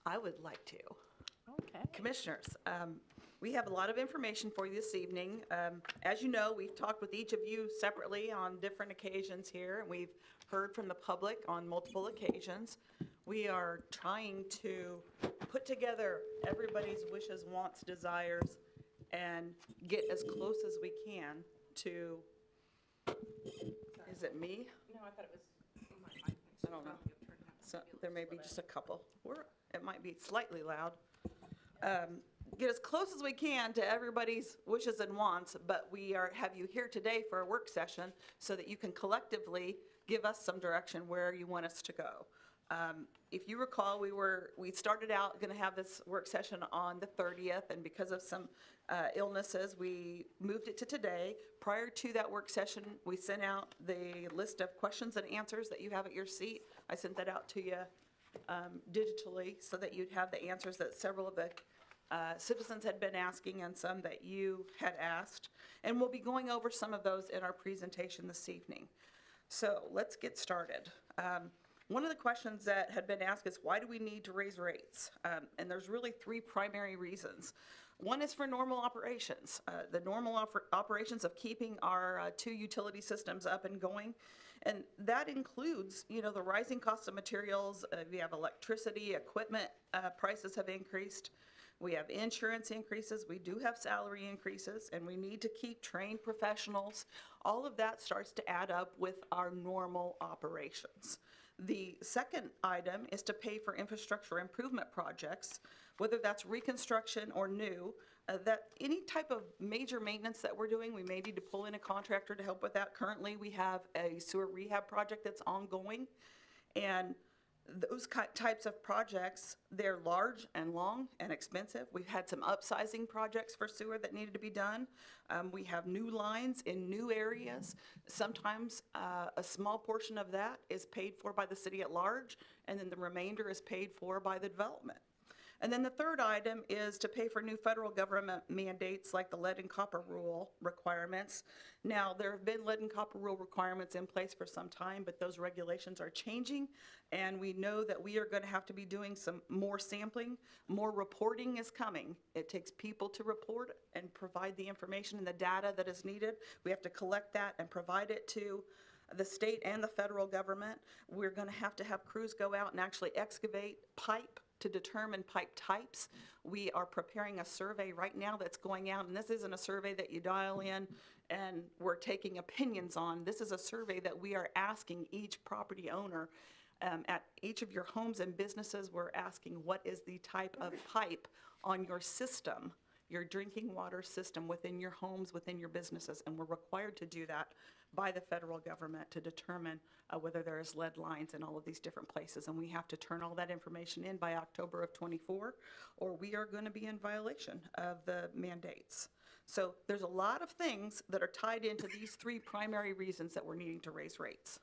I would like to. Okay. Commissioners, we have a lot of information for you this evening. As you know, we've talked with each of you separately on different occasions here, and we've heard from the public on multiple occasions. We are trying to put together everybody's wishes, wants, desires, and get as close as we can to, is it me? No, I thought it was my. I don't know. So there may be just a couple. It might be slightly loud. Get as close as we can to everybody's wishes and wants, but have you here today for a work session so that you can collectively give us some direction where you want us to go. If you recall, we started out going to have this work session on the 30th, and because of some illnesses, we moved it to today. Prior to that work session, we sent out the list of questions and answers that you have at your seat. I sent that out to you digitally so that you'd have the answers that several of the citizens had been asking and some that you had asked. And we'll be going over some of those in our presentation this evening. So let's get started. One of the questions that had been asked is, why do we need to raise rates? And there's really three primary reasons. One is for normal operations, the normal operations of keeping our two utility systems up and going. And that includes, the rising cost of materials. We have electricity, equipment prices have increased. We have insurance increases. We do have salary increases, and we need to keep trained professionals. All of that starts to add up with our normal operations. The second item is to pay for infrastructure improvement projects, whether that's reconstruction or new. That any type of major maintenance that we're doing, we may need to pull in a contractor to help with that. Currently, we have a sewer rehab project that's ongoing, and those types of projects, they're large and long and expensive. We've had some upsizing projects for sewer that needed to be done. We have new lines in new areas. Sometimes a small portion of that is paid for by the city at large, and then the remainder is paid for by the development. And then the third item is to pay for new federal government mandates like the lead and copper rule requirements. Now, there have been lead and copper rule requirements in place for some time, but those regulations are changing, and we know that we are going to have to be doing some more sampling. More reporting is coming. It takes people to report and provide the information and the data that is needed. We have to collect that and provide it to the state and the federal government. We're going to have crews go out and actually excavate pipe to determine pipe types. We are preparing a survey right now that's going out, and this isn't a survey that you dial in and we're taking opinions on. This is a survey that we are asking each property owner at each of your homes and businesses. We're asking, what is the type of pipe on your system, your drinking water system within your homes, within your businesses, and we're required to do that by the federal government to determine whether there is lead lines in all of these different places. And we have to turn all that information in by October of '24, or we are going to be in violation of the mandates. So there's a lot of things that are tied into these three primary reasons that we're needing to raise rates.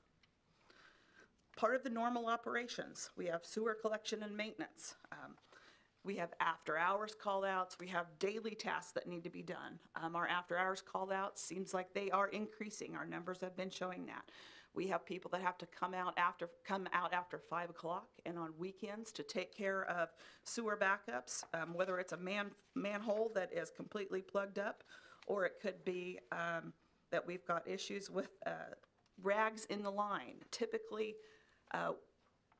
Part of the normal operations, we have sewer collection and maintenance. We have after-hours call-outs. We have daily tasks that need to be done. Our after-hours call-outs seems like they are increasing. Our numbers have been showing that. We have people that have to come out after 5 o'clock and on weekends to take care of sewer backups, whether it's a manhole that is completely plugged up, or it could be that we've got issues with rags in the line. Typically,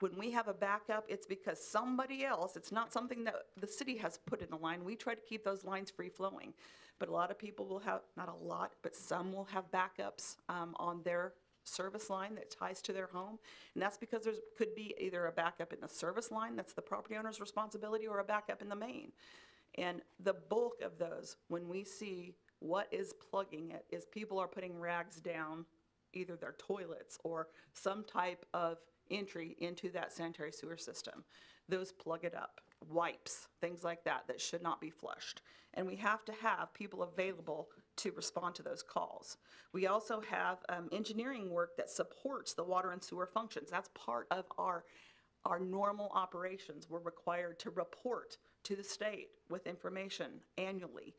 when we have a backup, it's because somebody else, it's not something that the city has put in the line. We try to keep those lines free flowing. But a lot of people will have, not a lot, but some will have backups on their service line that ties to their home. And that's because there could be either a backup in the service line, that's the property owner's responsibility, or a backup in the main. And the bulk of those, when we see what is plugging it, is people are putting rags down either their toilets or some type of entry into that sanitary sewer system. Those plug it up. Wipes, things like that should not be flushed. And we have to have people available to respond to those calls. We also have engineering work that supports the water and sewer functions. That's part of our normal operations. We're required to report to the state with information annually.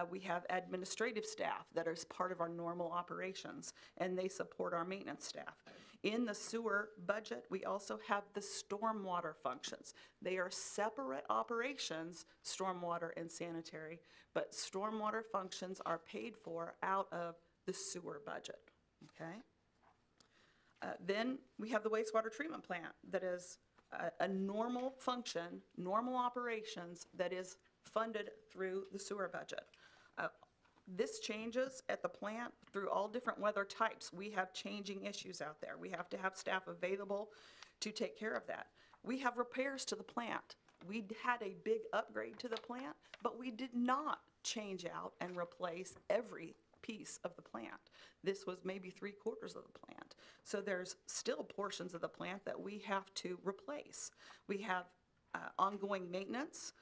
We have administrative staff that is part of our normal operations, and they support our maintenance staff. In the sewer budget, we also have the stormwater functions. They are separate operations, stormwater and sanitary, but stormwater functions are paid for out of the sewer budget, okay? Then we have the wastewater treatment plant that is a normal function, normal operations that is funded through the sewer budget. This changes at the plant through all different weather types. We have changing issues out there. We have to have staff available to take care of that. We have repairs to the plant. We had a big upgrade to the plant, but we did not change out and replace every piece of the plant. This was maybe 3/4 of the plant. So there's still portions of the plant that we have to replace. We have ongoing maintenance.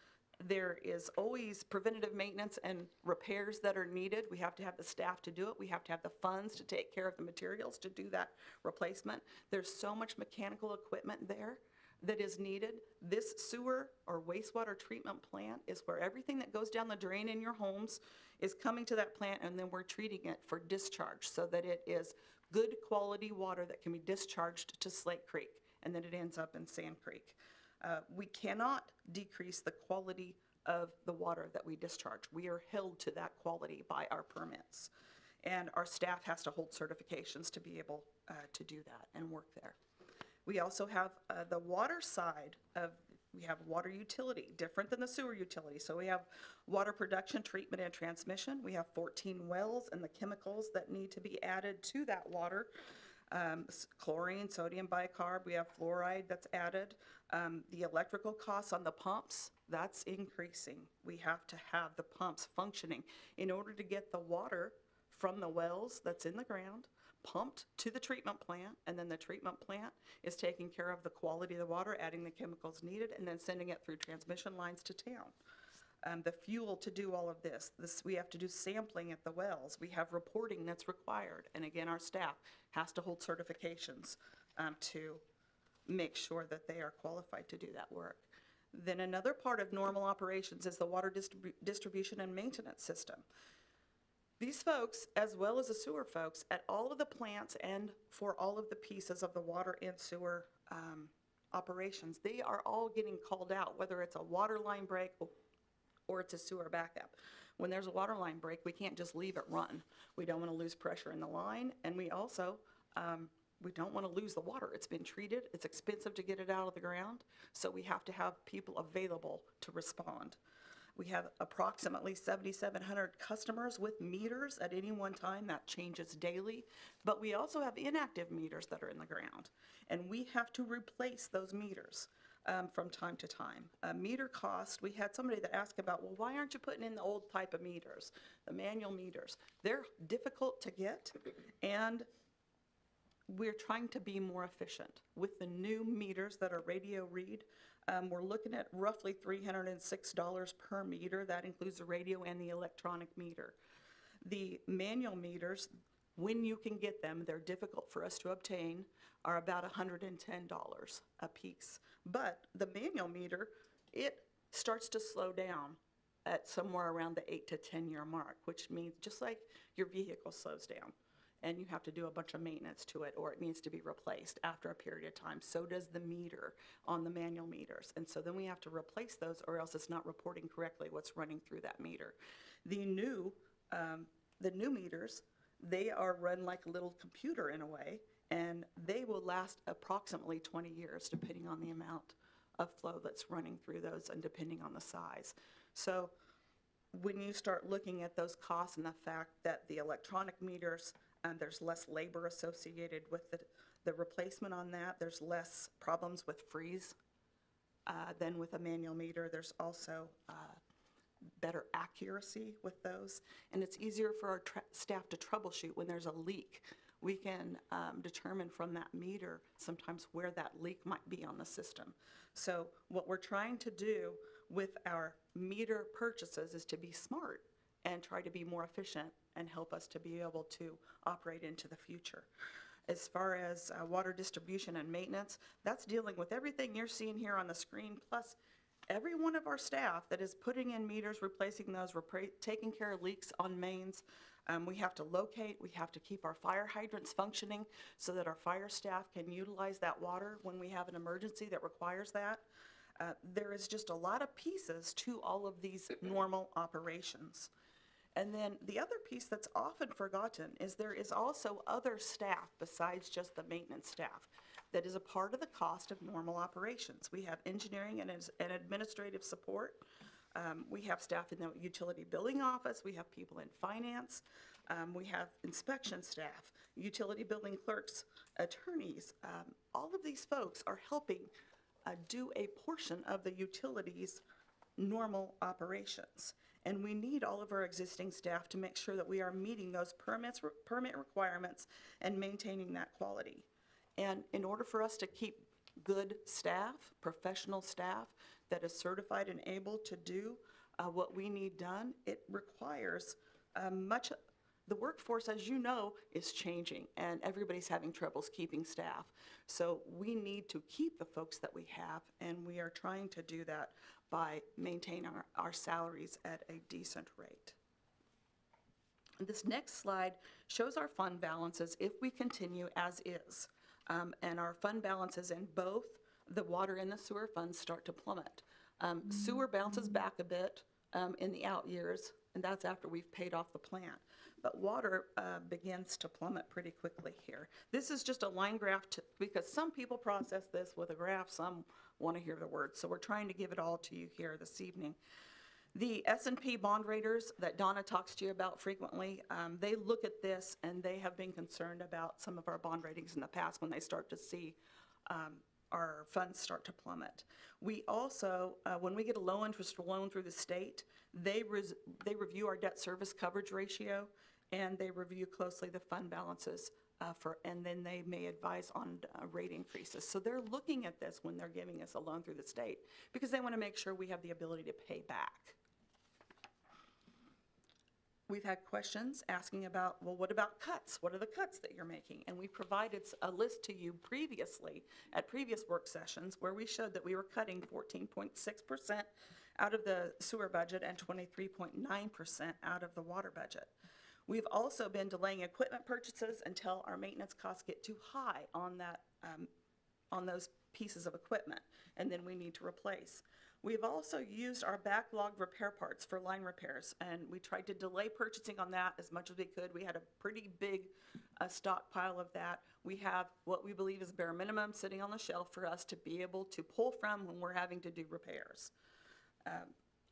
There is always preventative maintenance and repairs that are needed. We have to have the staff to do it. We have to have the funds to take care of the materials to do that replacement. There's so much mechanical equipment there that is needed. This sewer or wastewater treatment plant is where everything that goes down the drain in your homes is coming to that plant, and then we're treating it for discharge so that it is good quality water that can be discharged to Slate Creek, and then it ends up in Sand Creek. We cannot decrease the quality of the water that we discharge. We are held to that quality by our permits. And our staff has to hold certifications to be able to do that and work there. We also have the water side of, we have water utility, different than the sewer utility. So we have water production, treatment, and transmission. We have 14 wells and the chemicals that need to be added to that water. Chlorine, sodium bicarb, we have fluoride that's added. The electrical costs on the pumps, that's increasing. We have to have the pumps functioning in order to get the water from the wells that's in the ground, pumped to the treatment plant, and then the treatment plant is taking care of the quality of the water, adding the chemicals needed, and then sending it through transmission lines to town. The fuel to do all of this, we have to do sampling at the wells. We have reporting that's required. And again, our staff has to hold certifications to make sure that they are qualified to do that work. Then another part of normal operations is the water distribution and maintenance system. These folks, as well as the sewer folks, at all of the plants and for all of the pieces of the water and sewer operations, they are all getting called out, whether it's a water line break or it's a sewer backup. When there's a water line break, we can't just leave it run. We don't want to lose pressure in the line, and we also, we don't want to lose the water. It's been treated, it's expensive to get it out of the ground, so we have to have people available to respond. We have approximately 7,700 customers with meters at any one time. That changes daily, but we also have inactive meters that are in the ground, and we have to replace those meters. From time to time. Meter cost, we had somebody that asked about, well, why aren't you putting in the old type of meters, the manual meters? They're difficult to get, and we're trying to be more efficient. With the new meters that are radio read, we're looking at roughly $306 per meter. That includes the radio and the electronic meter. The manual meters, when you can get them, they're difficult for us to obtain, are about $110 a piece. But the manual meter, it starts to slow down at somewhere around the 8 to 10 year mark, which means just like your vehicle slows down and you have to do a bunch of maintenance to it or it needs to be replaced after a period of time, so does the meter on the manual meters. And so then we have to replace those or else it's not reporting correctly what's running through that meter. The new meters, they are run like a little computer in a way, and they will last approximately 20 years depending on the amount of flow that's running through those and depending on the size. So when you start looking at those costs and the fact that the electronic meters, there's less labor associated with the replacement on that, there's less problems with freeze than with a manual meter. There's also better accuracy with those, and it's easier for our staff to troubleshoot when there's a leak. We can determine from that meter sometimes where that leak might be on the system. So what we're trying to do with our meter purchases is to be smart and try to be more efficient and help us to be able to operate into the future. As far as water distribution and maintenance, that's dealing with everything you're seeing here on the screen, plus every one of our staff that is putting in meters, replacing those, taking care of leaks on mains. We have to locate, we have to keep our fire hydrants functioning so that our fire staff can utilize that water when we have an emergency that requires that. There is just a lot of pieces to all of these normal operations. And then the other piece that's often forgotten is there is also other staff besides just the maintenance staff that is a part of the cost of normal operations. We have engineering and administrative support. We have staff in the utility billing office. We have people in finance. We have inspection staff, utility billing clerks, attorneys. All of these folks are helping do a portion of the utility's normal operations. And we need all of our existing staff to make sure that we are meeting those permit requirements and maintaining that quality. And in order for us to keep good staff, professional staff that is certified and able to do what we need done, it requires the workforce, as you know, is changing and everybody's having troubles keeping staff. So we need to keep the folks that we have, and we are trying to do that by maintaining our salaries at a decent rate. This next slide shows our fund balances if we continue as is. And our fund balances in both the water and the sewer funds start to plummet. Sewer bounces back a bit in the out years, and that's after we've paid off the plant. But water begins to plummet pretty quickly here. This is just a line graph because some people process this with a graph, some want to hear the words. So we're trying to give it all to you here this evening. The S&P bond raters that Donna talks to you about frequently, they look at this and they have been concerned about some of our bond ratings in the past when they start to see our funds start to plummet. We also, when we get a low interest loan through the state, they review our debt service coverage ratio, and they review closely the fund balances and then they may advise on rate increases. So they're looking at this when they're giving us a loan through the state because they want to make sure we have the ability to pay back. We've had questions asking about, well, what about cuts? What are the cuts that you're making? And we provided a list to you previously at previous work sessions where we showed that we were cutting 14.6% out of the sewer budget and 23.9% out of the water budget. We've also been delaying equipment purchases until our maintenance costs get too high on that, on those pieces of equipment, and then we need to replace. We've also used our backlogged repair parts for line repairs, and we tried to delay purchasing on that as much as we could. We had a pretty big stockpile of that. We have what we believe is bare minimum sitting on the shelf for us to be able to pull from when we're having to do repairs.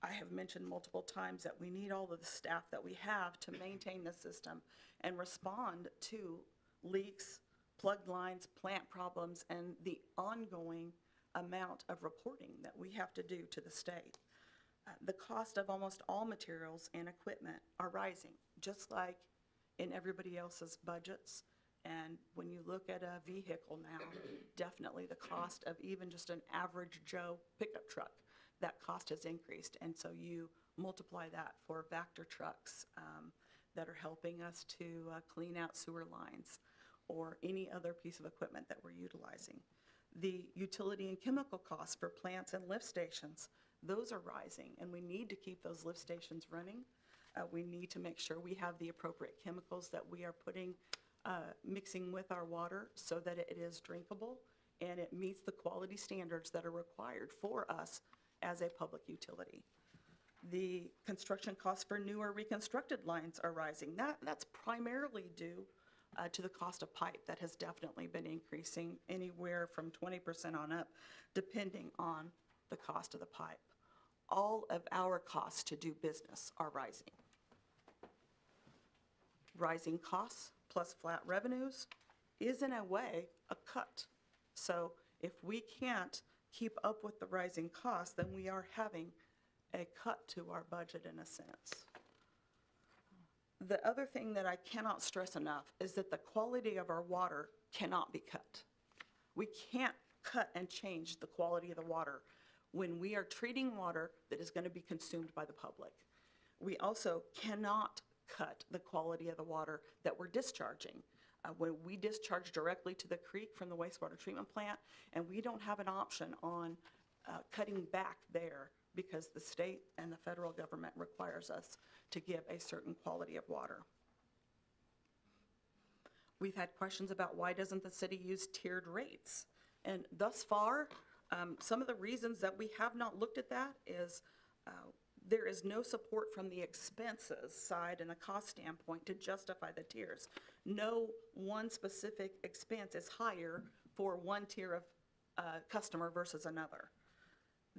I have mentioned multiple times that we need all of the staff that we have to maintain the system and respond to leaks, plugged lines, plant problems, and the ongoing amount of reporting that we have to do to the state. The cost of almost all materials and equipment are rising, just like in everybody else's budgets. And when you look at a vehicle now, definitely the cost of even just an average Joe pickup truck, that cost has increased. And so you multiply that for Vector trucks that are helping us to clean out sewer lines or any other piece of equipment that we're utilizing. The utility and chemical costs for plants and lift stations, those are rising, and we need to keep those lift stations running. We need to make sure we have the appropriate chemicals that we are putting, mixing with our water so that it is drinkable and it meets the quality standards that are required for us as a public utility. The construction costs for new or reconstructed lines are rising. That's primarily due to the cost of pipe that has definitely been increasing anywhere from 20% on up, depending on the cost of the pipe. All of our costs to do business are rising. Rising costs plus flat revenues is in a way a cut. So if we can't keep up with the rising costs, then we are having a cut to our budget in a sense. The other thing that I cannot stress enough is that the quality of our water cannot be cut. We can't cut and change the quality of the water when we are treating water that is going to be consumed by the public. We also cannot cut the quality of the water that we're discharging. When we discharge directly to the creek from the wastewater treatment plant, and we don't have an option on cutting back there because the state and the federal government requires us to give a certain quality of water. We've had questions about why doesn't the city use tiered rates? And thus far, some of the reasons that we have not looked at that is there is no support from the expenses side and the cost standpoint to justify the tiers. No one specific expense is higher for one tier of customer versus another.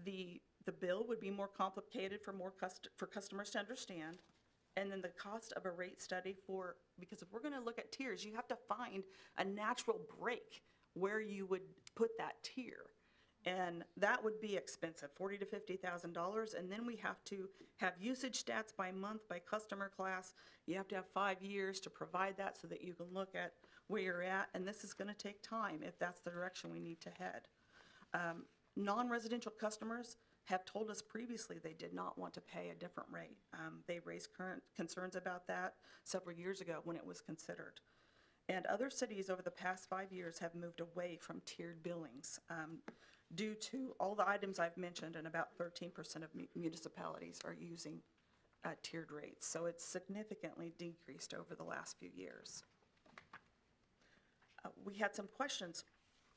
The bill would be more complicated for customers to understand. And then the cost of a rate study because if we're going to look at tiers, you have to find a natural break where you would put that tier. And that would be expensive, $40,000 to $50,000. And then we have to have usage stats by month, by customer class. You have to have 5 years to provide that so that you can look at where you're at. And this is going to take time if that's the direction we need to head. Non-residential customers have told us previously they did not want to pay a different rate. They raised current concerns about that several years ago when it was considered. And other cities over the past 5 years have moved away from tiered billings due to all the items I've mentioned, and about 13% of municipalities are using tiered rates. So it's significantly decreased over the last few years. We had some questions.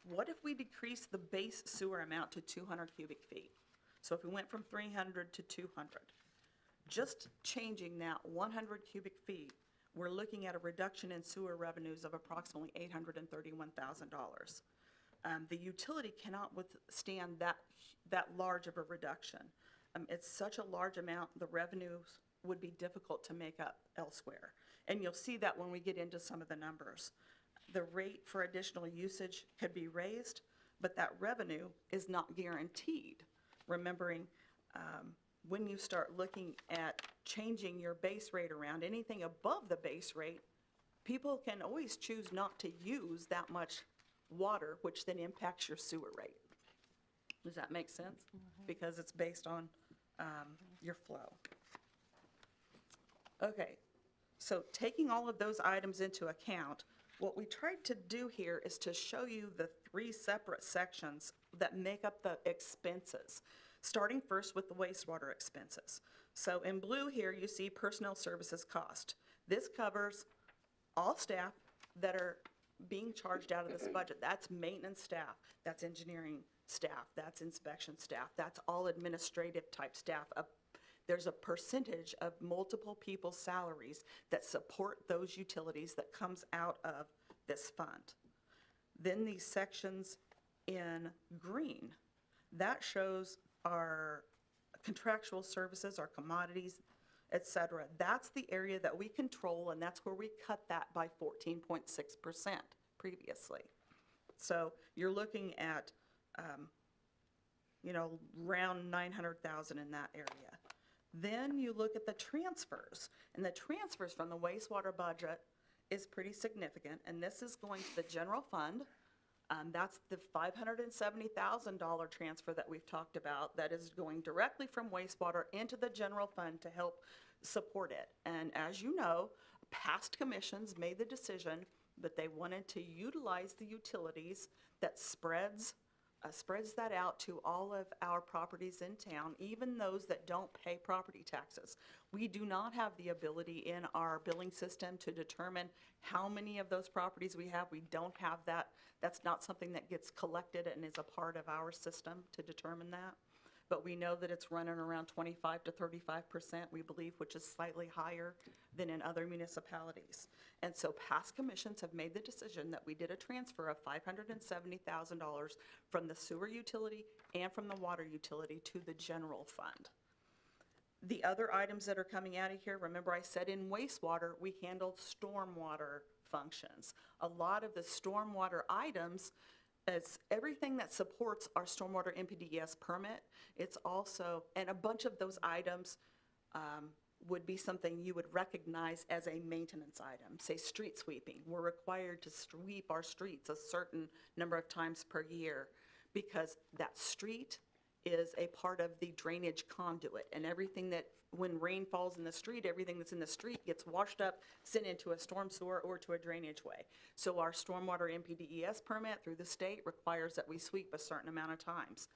What if we decrease the base sewer amount to 200 cubic feet? So if we went from 300 to 200, just changing that 100 cubic feet, we're looking at a reduction in sewer revenues of approximately $831,000. The utility cannot withstand that large of a reduction. It's such a large amount, the revenues would be difficult to make up elsewhere. And you'll see that when we get into some of the numbers. The rate for additional usage could be raised, but that revenue is not guaranteed. Remembering when you start looking at changing your base rate around, anything above the base rate, people can always choose not to use that much water, which then impacts your sewer rate. Does that make sense? Because it's based on your flow. Okay, so taking all of those items into account, what we tried to do here is to show you the 3 separate sections that make up the expenses, starting first with the wastewater expenses. So in blue here, you see personnel services cost. This covers all staff that are being charged out of this budget. That's maintenance staff, that's engineering staff, that's inspection staff, that's all administrative type staff. There's a percentage of multiple people's salaries that support those utilities that comes out of this fund. Then these sections in green, that shows our contractual services, our commodities, et cetera. That's the area that we control, and that's where we cut that by 14.6% previously. So you're looking at, around 900,000 in that area. Then you look at the transfers, and the transfers from the wastewater budget is pretty significant, and this is going to the general fund. That's the $570,000 transfer that we've talked about that is going directly from wastewater into the general fund to help support it. And as you know, past commissions made the decision that they wanted to utilize the utilities that spreads that out to all of our properties in town, even those that don't pay property taxes. We do not have the ability in our billing system to determine how many of those properties we have. We don't have that. That's not something that gets collected and is a part of our system to determine that. But we know that it's running around 25 to 35%, we believe, which is slightly higher than in other municipalities. And so past commissions have made the decision that we did a transfer of $570,000 from the sewer utility and from the water utility to the general fund. The other items that are coming out of here, remember I said in wastewater, we handled stormwater functions. A lot of the stormwater items, it's everything that supports our stormwater NPDES permit. It's also, and a bunch of those items would be something you would recognize as a maintenance item. Say street sweeping. We're required to sweep our streets a certain number of times per year because that street is a part of the drainage conduit, and everything that, when rain falls in the street, everything that's in the street gets washed up, sent into a storm sewer or to a drainage way. So our stormwater NPDES permit through the state requires that we sweep a certain amount of times.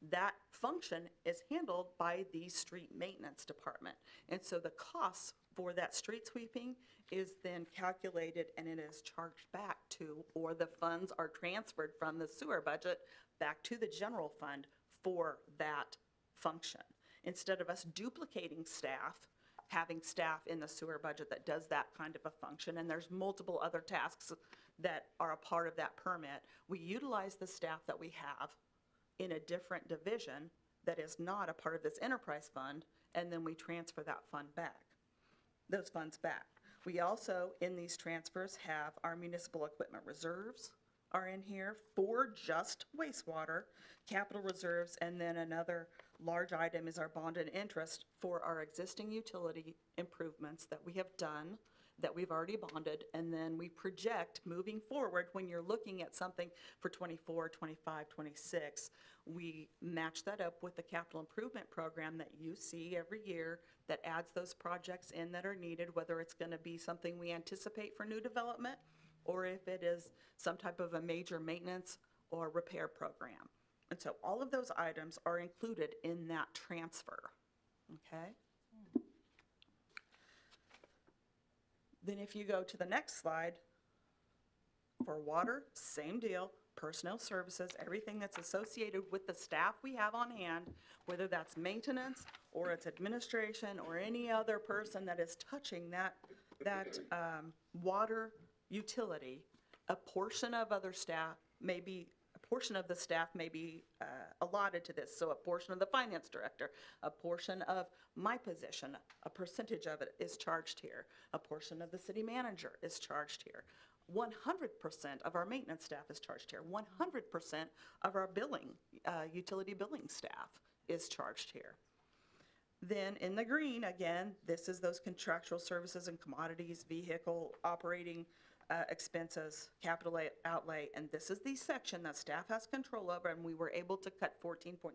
that function is handled by the street maintenance department. And so the costs for that street sweeping is then calculated and it is charged back to, or the funds are transferred from the sewer budget back to the general fund for that function. Instead of us duplicating staff, having staff in the sewer budget that does that kind of a function, and there's multiple other tasks that are a part of that permit, we utilize the staff that we have in a different division that is not a part of this enterprise fund, and then we transfer that fund back, those funds back. We also, in these transfers, have our municipal equipment reserves are in here for just wastewater, capital reserves, and then another large item is our bond and interest for our existing utility improvements that we have done, that we've already bonded, and then we project moving forward when you're looking at something for 24, 25, 26, we match that up with the capital improvement program that you see every year that adds those projects in that are needed, whether it's going to be something we anticipate for new development or if it is some type of a major maintenance or repair program. And so all of those items are included in that transfer, okay? Then if you go to the next slide, for water, same deal, personnel services, everything that's associated with the staff we have on hand, whether that's maintenance or it's administration or any other person that is touching that water utility, a portion of other staff may be, a portion of the staff may be allotted to this. So a portion of the finance director, a portion of my position, a percentage of it is charged here. A portion of the city manager is charged here. 100% of our maintenance staff is charged here. 100% of our billing, utility billing staff is charged here. Then in the green, again, this is those contractual services and commodities, vehicle operating expenses, capital outlay, and this is the section that staff has control over, and we were able to cut 14.6%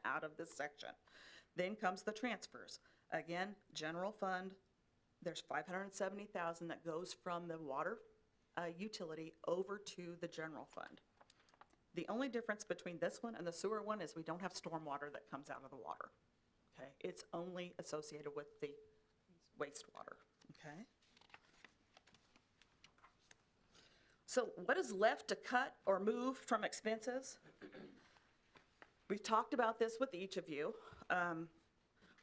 out of this section. Then comes the transfers. Again, general fund, there's $570,000 that goes from the water utility over to the general fund. The only difference between this one and the sewer one is we don't have stormwater that comes out of the water. Okay, it's only associated with the wastewater. Okay. So what is left to cut or move from expenses? We've talked about this with each of you.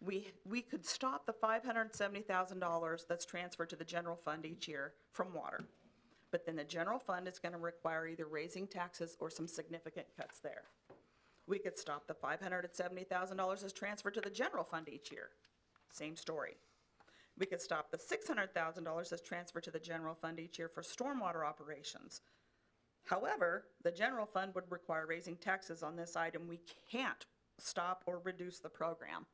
We could stop the $570,000 that's transferred to the general fund each year from water. But then the general fund is going to require either raising taxes or some significant cuts there. We could stop the $570,000 that's transferred to the general fund each year. Same story. We could stop the $600,000 that's transferred to the general fund each year for stormwater operations. However, the general fund would require raising taxes on this item. We can't stop or reduce the program,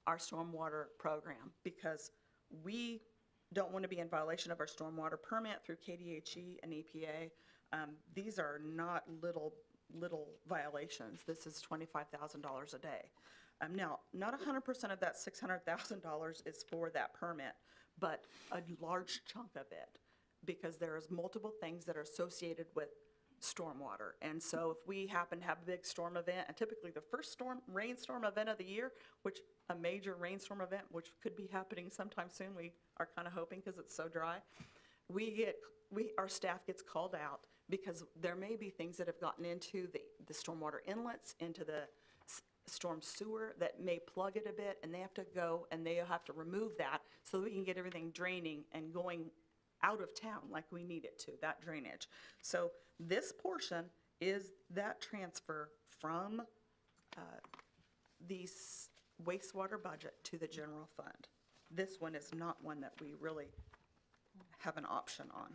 our stormwater program, because we don't want to be in violation of our stormwater permit through KDHE and EPA. These are not little violations. This is $25,000 a day. Now, not 100% of that $600,000 is for that permit, but a large chunk of it, because there is multiple things that are associated with stormwater. And so if we happen to have a big storm event, and typically the first rainstorm event of the year, which a major rainstorm event, which could be happening sometime soon, we are kind of hoping because it's so dry, our staff gets called out because there may be things that have gotten into the stormwater inlets, into the storm sewer that may plug it a bit, and they have to go and they have to remove that so that we can get everything draining and going out of town like we need it to, that drainage. So this portion is that transfer from the wastewater budget to the general fund. This one is not one that we really have an option on.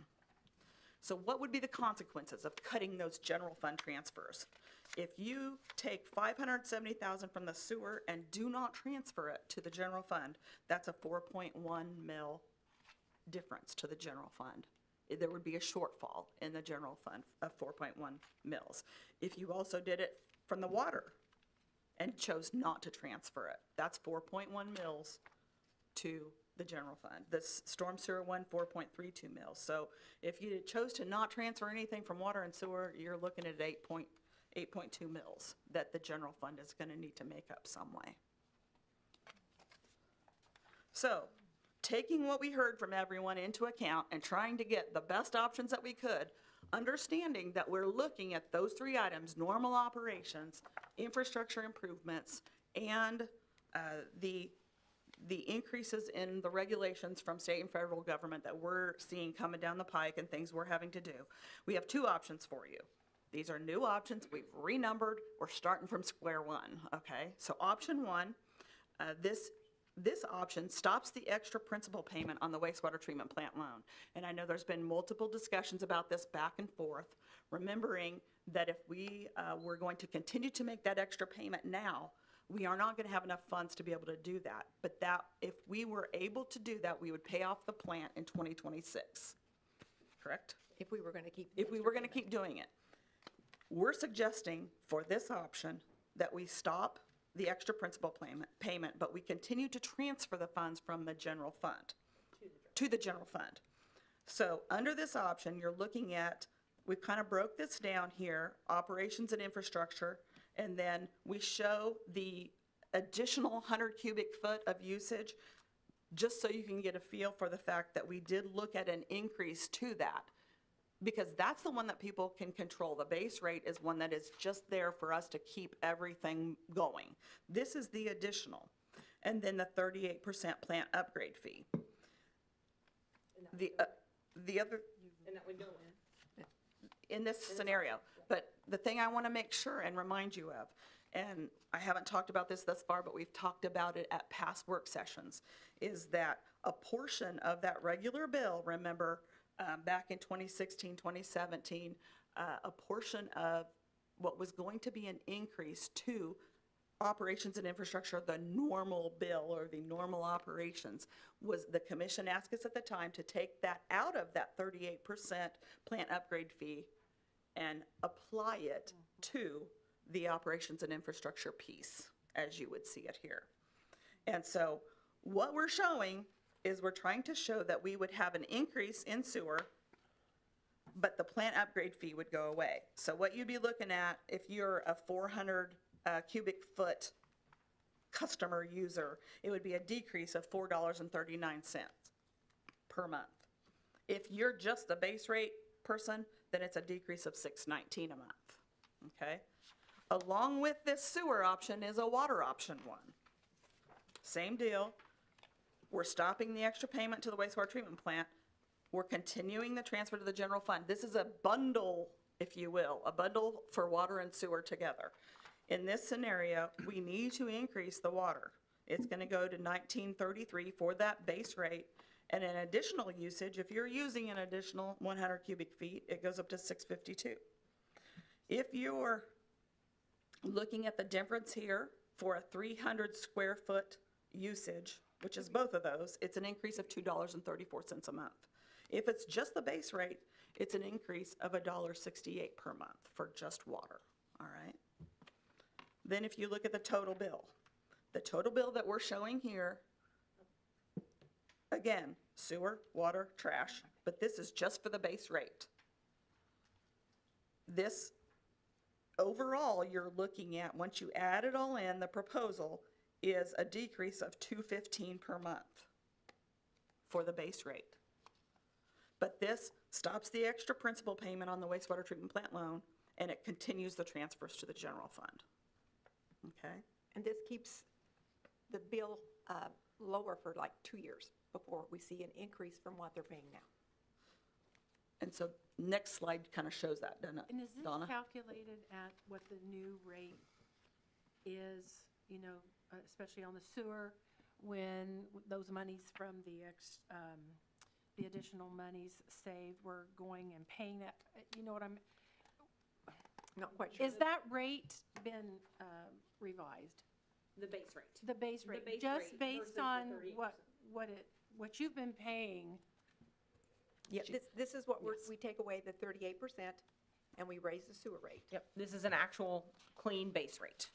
So what would be the consequences of cutting those general fund transfers? If you take $570,000 from the sewer and do not transfer it to the general fund, that's a 4.1 mil difference to the general fund. There would be a shortfall in the general fund of 4.1 mils. If you also did it from the water and chose not to transfer it, that's 4.1 mils to the general fund. The storm sewer one, 4.32 mils. So if you chose to not transfer anything from water and sewer, you're looking at 8.2 mils that the general fund is going to need to make up some way. So, taking what we heard from everyone into account and trying to get the best options that we could, understanding that we're looking at those three items: normal operations, infrastructure improvements, and the increases in the regulations from state and federal government that we're seeing coming down the pike and things we're having to do. We have two options for you. These are new options. We've renumbered. We're starting from square one, okay? So option one, this option stops the extra principal payment on the wastewater treatment plant loan. And I know there's been multiple discussions about this back and forth, remembering that if we were going to continue to make that extra payment now, we are not going to have enough funds to be able to do that. But that, if we were able to do that, we would pay off the plant in 2026, correct? If we were going to keep. If we were going to keep doing it. We're suggesting for this option that we stop the extra principal payment, but we continue to transfer the funds from the general fund to the general fund. So under this option, you're looking at, we've kind of broke this down here, operations and infrastructure, and then we show the additional 100 cubic foot of usage, just so you can get a feel for the fact that we did look at an increase to that, because that's the one that people can control. The base rate is one that is just there for us to keep everything going. This is the additional. And then the 38% plant upgrade fee. The other, And that would go in this scenario. But the thing I want to make sure and remind you of, and I haven't talked about this thus far, but we've talked about it at past work sessions, is that a portion of that regular bill, remember, back in 2016, 2017, a portion of what was going to be an increase to operations and infrastructure, the normal bill or the normal operations, was the commission asked us at the time to take that out of that 38% plant upgrade fee and apply it to the operations and infrastructure piece, as you would see it here. And so what we're showing is we're trying to show that we would have an increase in sewer, but the plant upgrade fee would go away. So what you'd be looking at if you're a 400 cubic foot customer user, it would be a decrease of $4.39 per month. If you're just the base rate person, then it's a decrease of $6.19 a month, okay? Along with this sewer option is a water option one. Same deal. We're stopping the extra payment to the wastewater treatment plant. We're continuing the transfer to the general fund. This is a bundle, if you will, a bundle for water and sewer together. In this scenario, we need to increase the water. It's going to go to $19.33 for that base rate. And an additional usage, if you're using an additional 100 cubic feet, it goes up to $6.52. If you're looking at the difference here for a 300 square foot usage, which is both of those, it's an increase of $2.34 a month. If it's just the base rate, it's an increase of $1.68 per month for just water, all right? Then if you look at the total bill that we're showing here, again, sewer, water, trash, but this is just for the base rate. This, overall, you're looking at, once you add it all in, the proposal is a decrease of $2.15 per month for the base rate. But this stops the extra principal payment on the wastewater treatment plant loan, and it continues the transfers to the general fund. Okay? And this keeps the bill lower for like 2 years before we see an increase from what they're paying now. And so next slide kind of shows that, doesn't it, And is this Donna? calculated at what the new rate is, you know, especially on the sewer, when those monies from the additional monies saved, we're going and paying that, you know what I'm, Not quite sure. is that rate been revised? The base rate. The base rate, base just rate based versus the on 38%. what you've been paying? Yeah, this is what we take away the 38% and we raise the sewer rate. Yep, this is an actual clean base rate.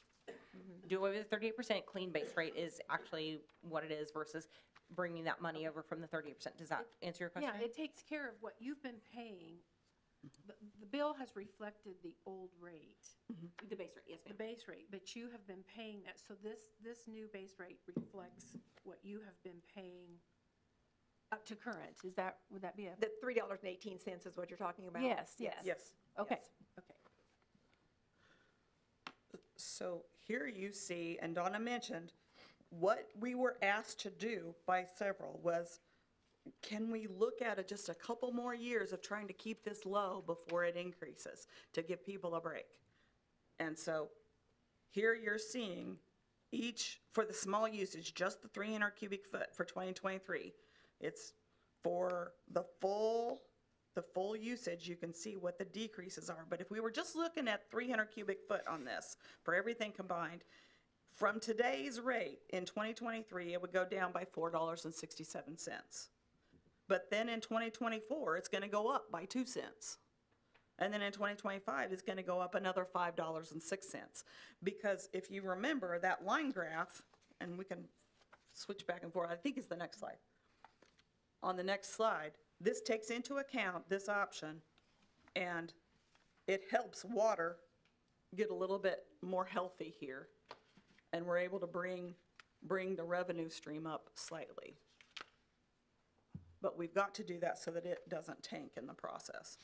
Do away with the 38%, clean base rate is actually what it is versus bringing that money over from the 38%. Does that answer your question? Yeah, it takes care of what you've been paying the bill has reflected the old rate, The base rate, yes, the ma'am. base rate, but you have been paying that. So this new base rate reflects what you have been paying up to current. Would that be a? The $3.18 is what you're talking about? Yes, yes. Yes. Okay, Yes. okay. So here you see, and Donna mentioned, what we were asked to do by several was, can we look at it just a couple more years of trying to keep this low before it increases, to give people a break? And so here you're seeing each, for the small usage, just the 300 cubic foot for 2023. It's for the full usage, you can see what the decreases are. But if we were just looking at 300 cubic foot on this, for everything combined, from today's rate in 2023, it would go down by $4.67. But then in 2024, it's going to go up by 2 cents. And then in 2025, it's going to go up another $5.06. Because if you remember that line graph, and we can switch back and forth, I think it's the next slide. On the next slide, this takes into account this option, and it helps water get a little bit more healthy here. And we're able to bring the revenue stream up slightly. But we've got to do that so that it doesn't tank in the process.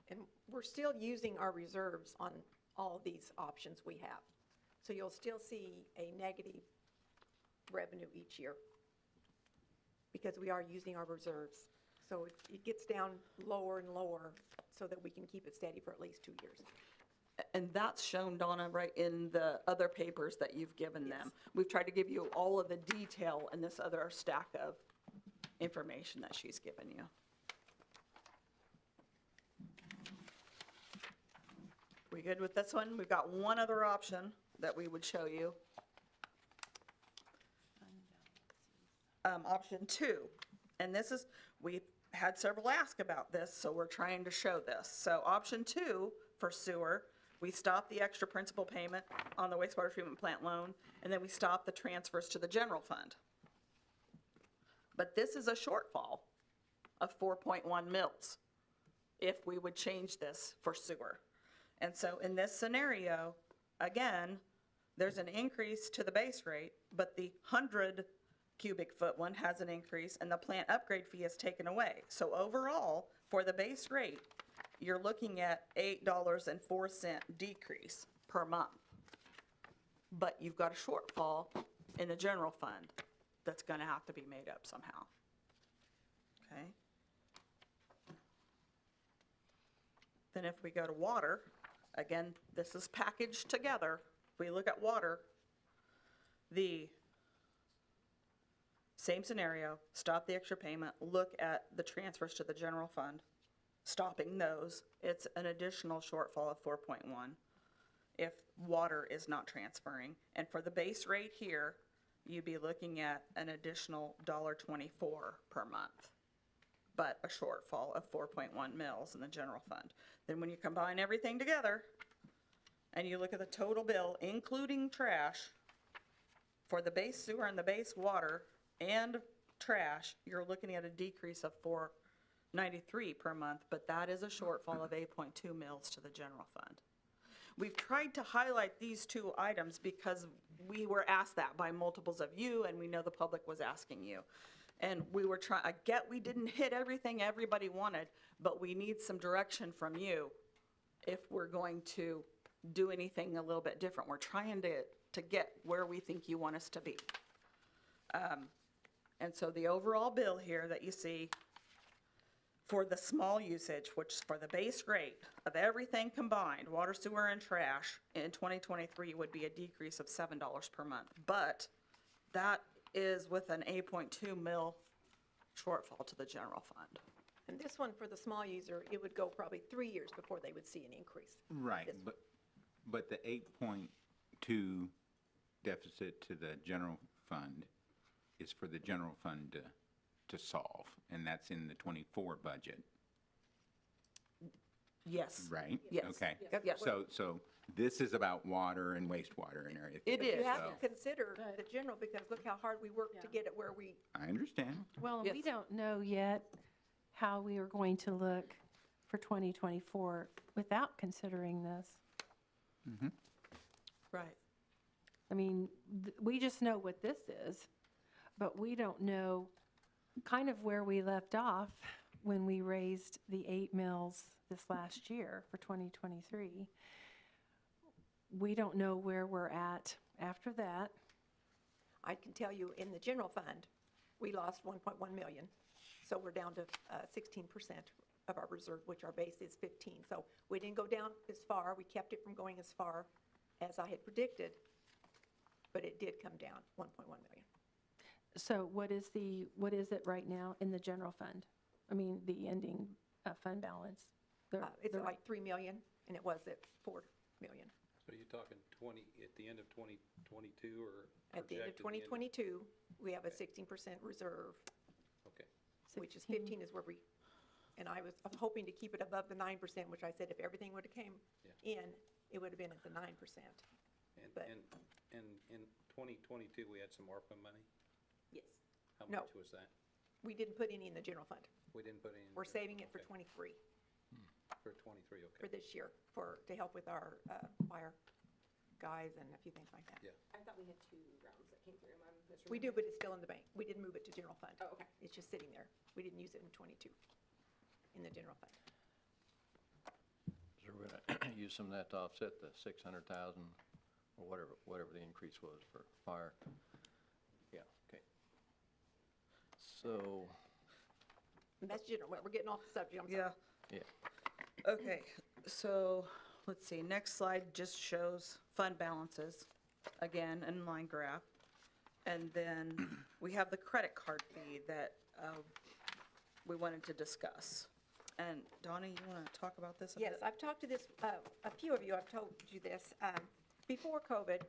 And we're still using our reserves on all these options we have. So you'll still see a negative revenue each year because we are using our reserves. So it gets down lower and lower so that we can keep it steady for at least 2 years. And that's shown, Donna, right in the other papers that you've given them. We've tried to give you all of the detail in this other stack of information that she's given you. We good with this one? We've got one other option that we would show you. Option 2, and this is, we've had several ask about this, so we're trying to show this. So option 2 for sewer, we stop the extra principal payment on the wastewater treatment plant loan, and then we stop the transfers to the general fund. But this is a shortfall of 4.1 mils if we would change this for sewer. And so in this scenario, again, there's an increase to the base rate, but the 100 cubic foot one has an increase and the plant upgrade fee is taken away. So overall, for the base rate, you're looking at $8.04 decrease per month. But you've got a shortfall in the general fund that's going to have to be made up somehow. Okay? Then if we go to water, again, this is packaged together. If we look at water, the same scenario, stop the extra payment, look at the transfers to the general fund, stopping those, it's an additional shortfall of 4.1 if water is not transferring. And for the base rate here, you'd be looking at an additional $1.24 per month, but a shortfall of 4.1 mils in the general fund. Then when you combine everything together and you look at the total bill, including trash, for the base sewer and the base water and trash, you're looking at a decrease of $4.93 per month, but that is a shortfall of 8.2 mils to the general fund. We've tried to highlight these two items because we were asked that by multiples of you, and we know the public was asking you. And we were trying, I get we didn't hit everything everybody wanted, but we need some direction from you if we're going to do anything a little bit different. We're trying to get where we think you want us to be. And so the overall bill here that you see for the small usage, which is for the base rate of everything combined, water, sewer, and trash, in 2023 would be a decrease of $7 per month. But that is with an 8.2 mil shortfall to the general fund. And this one, for the small user, it would go probably 3 years before they would see an increase. Right, This- but the 8.2 deficit to the general fund is for the general fund to solve, and that's in the '24 budget, Yes. right? Yes. Okay. Yes. So this is about water and wastewater and everything. It But is. you have So, to consider the general, because look how hard we worked to Yeah. get it where we, I understand. Well, and we Yes. don't know yet how we are going to look for 2024 without considering this. Right. I mean, we just know what this is, but we don't know kind of where we left off when we raised the 8 mills this last year for 2023. We don't know where we're at after that. I can tell you, in the general fund, we lost 1.1 million. So we're down to 16% of our reserve, which our base is 15. So we didn't go down as far. We kept it from going as far as I had predicted, but it did come down 1.1 million. So what is it right now in the general fund? I mean, the ending fund balance? It's like 3 million, and it was at 4 million. So you're talking 20, at the end of 2022 or At the end of projected 2022, we have a 16% reserve, Okay. which is 15 is where we, and I was hoping to keep it above the 9%, which I said if everything would have came in, it would have been at the 9%. But- And in 2022, we had some ARPA money? Yes. How No. much was that? We didn't put any in the general fund. We didn't put any in? We're there? saving it for Okay. 23, For 23, for okay. this year, to help with our fire guys and a few things like that. Yeah. I thought we had 2 rounds that came through. Am I misremembering? We do, but it's still in the bank. We didn't move it to general fund. Oh, okay. It's just sitting there. We didn't use it in 22, in the general fund. So we're gonna use some of that to offset the 600,000 or whatever the increase was for fire. Yeah, okay. So, And that's general, we're getting off the subject, I'm sorry. Yeah. yeah, Okay, so, let's see, next slide just shows fund balances, again, in line graph. And then we have the credit card fee that we wanted to discuss. And Donna, you want to talk about this a Yes, bit? I've talked to this, a few of you, I've told you this. Before COVID,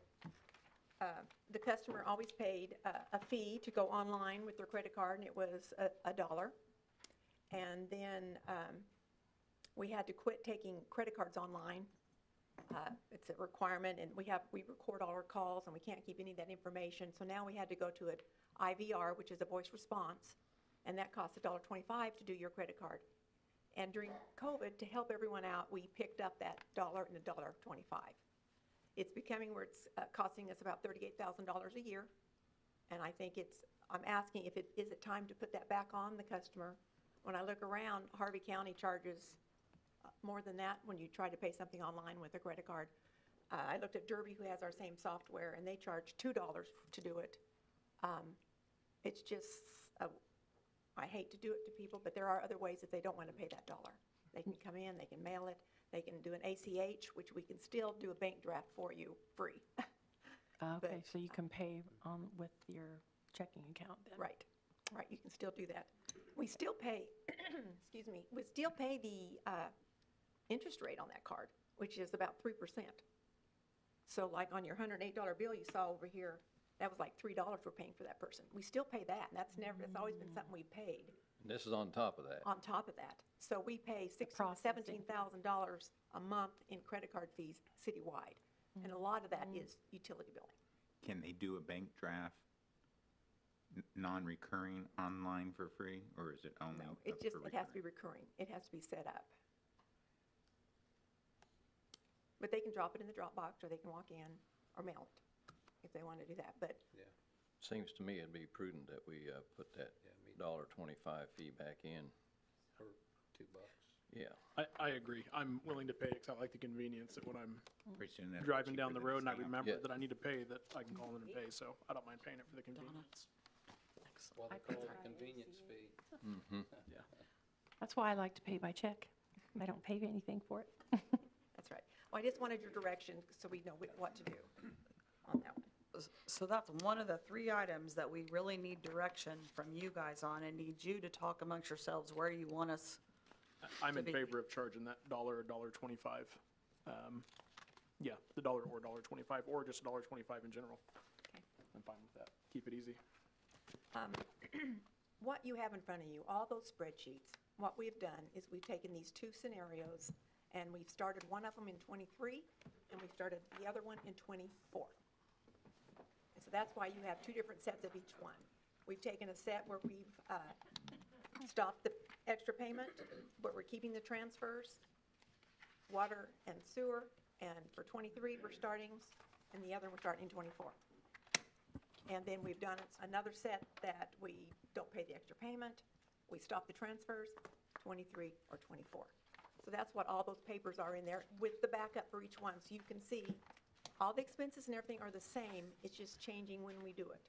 the customer always paid a fee to go online with their credit card, and it was $1. And then we had to quit taking credit cards online. It's a requirement, and we record all our calls, and we can't keep any of that information. So now we had to go to an IVR, which is a voice response, and that costs $1.25 to do your credit card. And during COVID, to help everyone out, we picked up that $1 and $1.25. It's becoming where it's costing us about $38,000 a year. And I think I'm asking is it time to put that back on the customer? When I look around, Harvey County charges more than that when you try to pay something online with a credit card. I looked at Derby, who has our same software, and they charge $2 to do it. It's just, I hate to do it to people, but there are other ways if they don't want to pay that $1. They can come in, they can mail it, they can do an ACH, which we can still do a bank draft for you free. Okay, so you can pay with your checking account then? Right, you can still do that. We still pay, excuse me, we still pay the interest rate on that card, which is about 3%. So like on your $108 bill you saw over here, that was like $3 we're paying for that person. We still pay that, and that's always been something we paid and this is on top of that. on top of that. So we pay processing. $17,000 a month in credit card fees citywide, and a lot of that is utility billing. Can they do a bank draft, non-recurring online for free, or is it only? No, up it has for to be recurring. It has to be set up. But they can drop it in the Dropbox, or they can walk in or mail it if they want to do that. But Yeah. Seems to me it'd be prudent that we put that Yeah, me too. $1.25 fee back in. Or $2. Yeah, I agree. I'm willing to pay because I like the convenience that when I'm Pretty soon that'll be driving down cheaper the than road and I stamp. remember Yeah. that I need to pay, that I can call in and pay, so I don't mind paying it for the convenience. Well, they call it a convenience fee. That's why I like to pay by check. I don't pay anything for it. that's right. Well, I just wanted your direction so we know what to do on that one. So that's one of the 3 items that we really need direction from you guys on, and need you to talk amongst yourselves where you want us. I'm To in be- favor of charging that $1 or $1.25. Yeah, the $1 or $1.25, or just $1.25 in general. Okay. I'm fine with that. Keep it easy. What you have in front of you, all those spreadsheets, what we've done is we've taken these 2 scenarios, and we've started one of them in '23, and we've started the other one in '24. And so that's why you have 2 different sets of each one. We've taken a set where we've stopped the extra payment, but we're keeping the transfers, water and sewer, and for 23, we're starting, and the other, we're starting in 24. And then we've done another set that we don't pay the extra payment, we stop the transfers, 23 or 24. So that's what all those papers are in there with the backup for each one. So you can see all the expenses and everything are the same, it's just changing when we do it.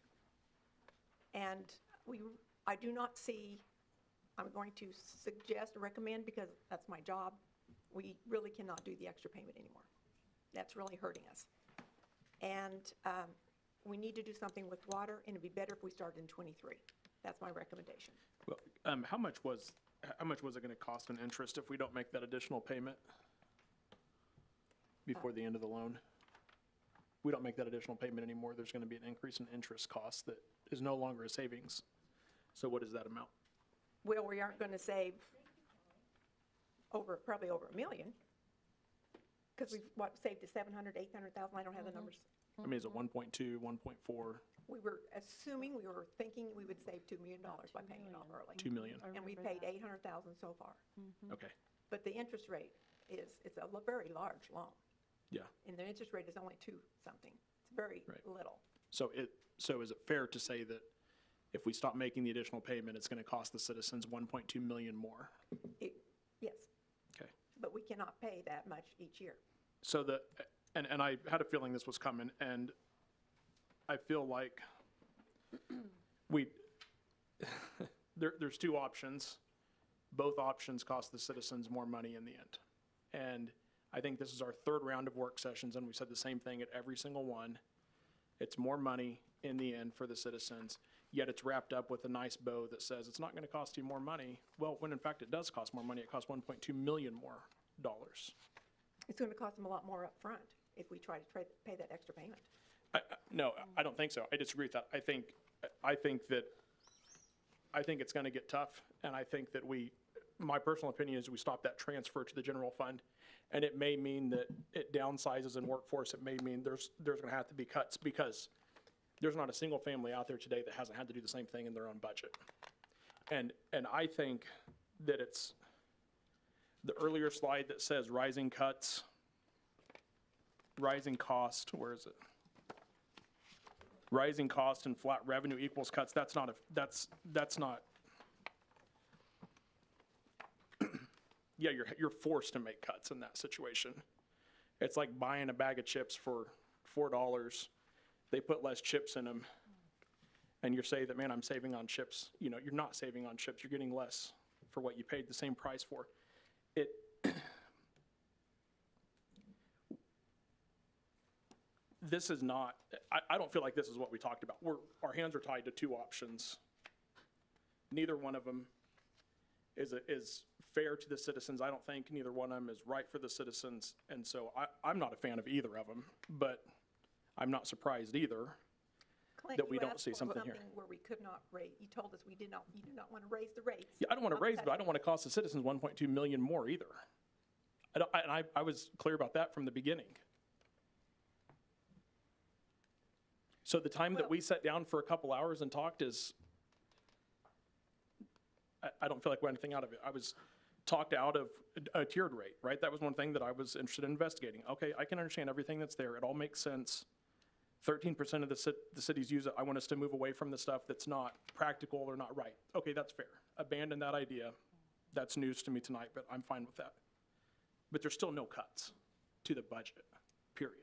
And I do not see, I'm going to suggest or recommend, because that's my job, we really cannot do the extra payment anymore. That's really hurting us. And we need to do something with water, and it'd be better if we started in 23. That's my recommendation. Well, how much was it gonna cost in interest if we don't make that additional payment before the end of the loan? We don't make that additional payment anymore, there's gonna be an increase in interest cost that is no longer a savings. So what is that amount? Well, we aren't going to save probably over $1 million, because we've, saved to 700, 800,000, I don't have the numbers. I mean, is it 1.2, 1.4? We were thinking we would save $2 million by paying it off early. 2 million, And we paid 800,000 so far. okay, But the interest rate it's a very large loan. yeah. And the interest rate is only 2-something. It's very Right. little. So is it fair to say that if we stop making the additional payment, it's gonna cost the citizens 1.2 million more? Yes, Okay. but we cannot pay that much each year. So and I had a feeling this was coming, and I feel like there's two options. Both options cost the citizens more money in the end. And I think this is our third round of work sessions, and we said the same thing at every single one. It's more money in the end for the citizens, yet it's wrapped up with a nice bow that says it's not gonna cost you more money. Well, when in fact it does cost more money, it costs 1.2 million more dollars. It's going to cost them a lot more up front if we try to pay that extra payment. No, I don't think so. I disagree with that. I think it's gonna get tough, and I think that my personal opinion is we stop that transfer to the general fund, and it may mean that it downsizes in workforce. It may mean there's gonna have to be cuts, because there's not a single family out there today that hasn't had to do the same thing in their own budget. And I think that it's the earlier slide that says rising cuts, rising cost, where is it? Rising cost and flat revenue equals cuts, that's not, yeah, you're forced to make cuts in that situation. It's like buying a bag of chips for $4. They put less chips in them, and you're saying that, man, I'm saving on chips. You know, you're not saving on chips, you're getting less for what you paid the same price for. This is not, I don't feel like this is what we talked about. Our hands are tied to two options. Neither one of them is fair to the citizens. I don't think neither one of them is right for the citizens. And so I'm not a fan of either of them, but I'm not surprised either Clint, that we you don't asked see for something here. Where we could not rate, you told us you did not want to raise the rates. Yeah, I don't want to raise, but I don't want to cost the citizens 1.2 million more either. I was clear about that from the beginning. So the time that we sat down for a couple hours and talked I don't feel like we're anything out of it. I was talked out of a tiered rate, right? That was one thing that I was interested in investigating. Okay, I can understand everything that's there. It all makes sense. 13% of the cities use it. I want us to move away from the stuff that's not practical or not right. Okay, that's fair. Abandon that idea. That's news to me tonight, but I'm fine with that. But there's still no cuts to the budget, period.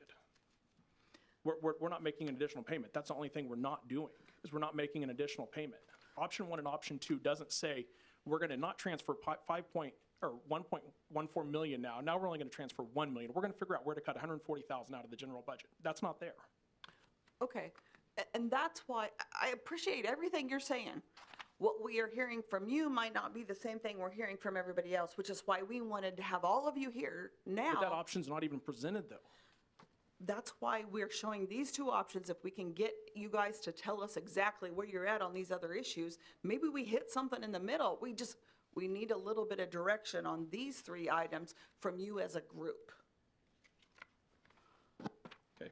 We're not making an additional payment. That's the only thing we're not doing, is we're not making an additional payment. Option 1 and option 2 doesn't say we're gonna not transfer 1.14 million now. Now we're only gonna transfer 1 million. We're gonna figure out where to cut 140,000 out of the general budget. That's not there. Okay, and that's why I appreciate everything you're saying. What we are hearing from you might not be the same thing we're hearing from everybody else, which is why we wanted to have all of you here now. But that option's not even presented though. That's why we're showing these two options. If we can get you guys to tell us exactly where you're at on these other issues, maybe we hit something in the middle. We need a little bit of direction on these three items from you as a group. Okay.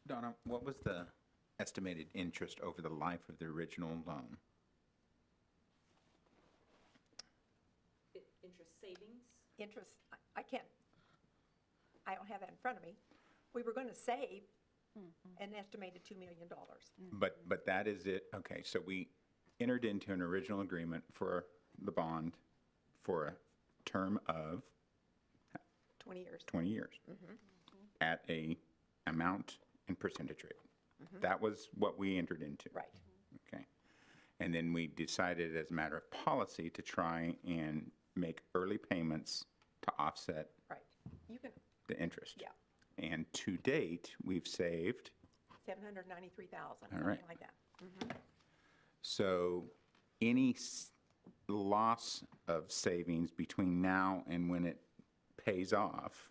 Donna, what was the estimated interest over the life of the original loan? Interest savings? Interest, I can't, I don't have that in front of me. We were going to save an estimated $2 million. But that is it, okay, so we entered into an original agreement for the bond for a term of 20 years. 20 years at a amount and percentage rate. That was what we entered into. Right. Okay. And then we decided as a matter of policy to try and make early payments to offset Right. You can, the interest. yeah, And to date, we've saved, 793,000, All right. something like that. so any loss of savings between now and when it pays off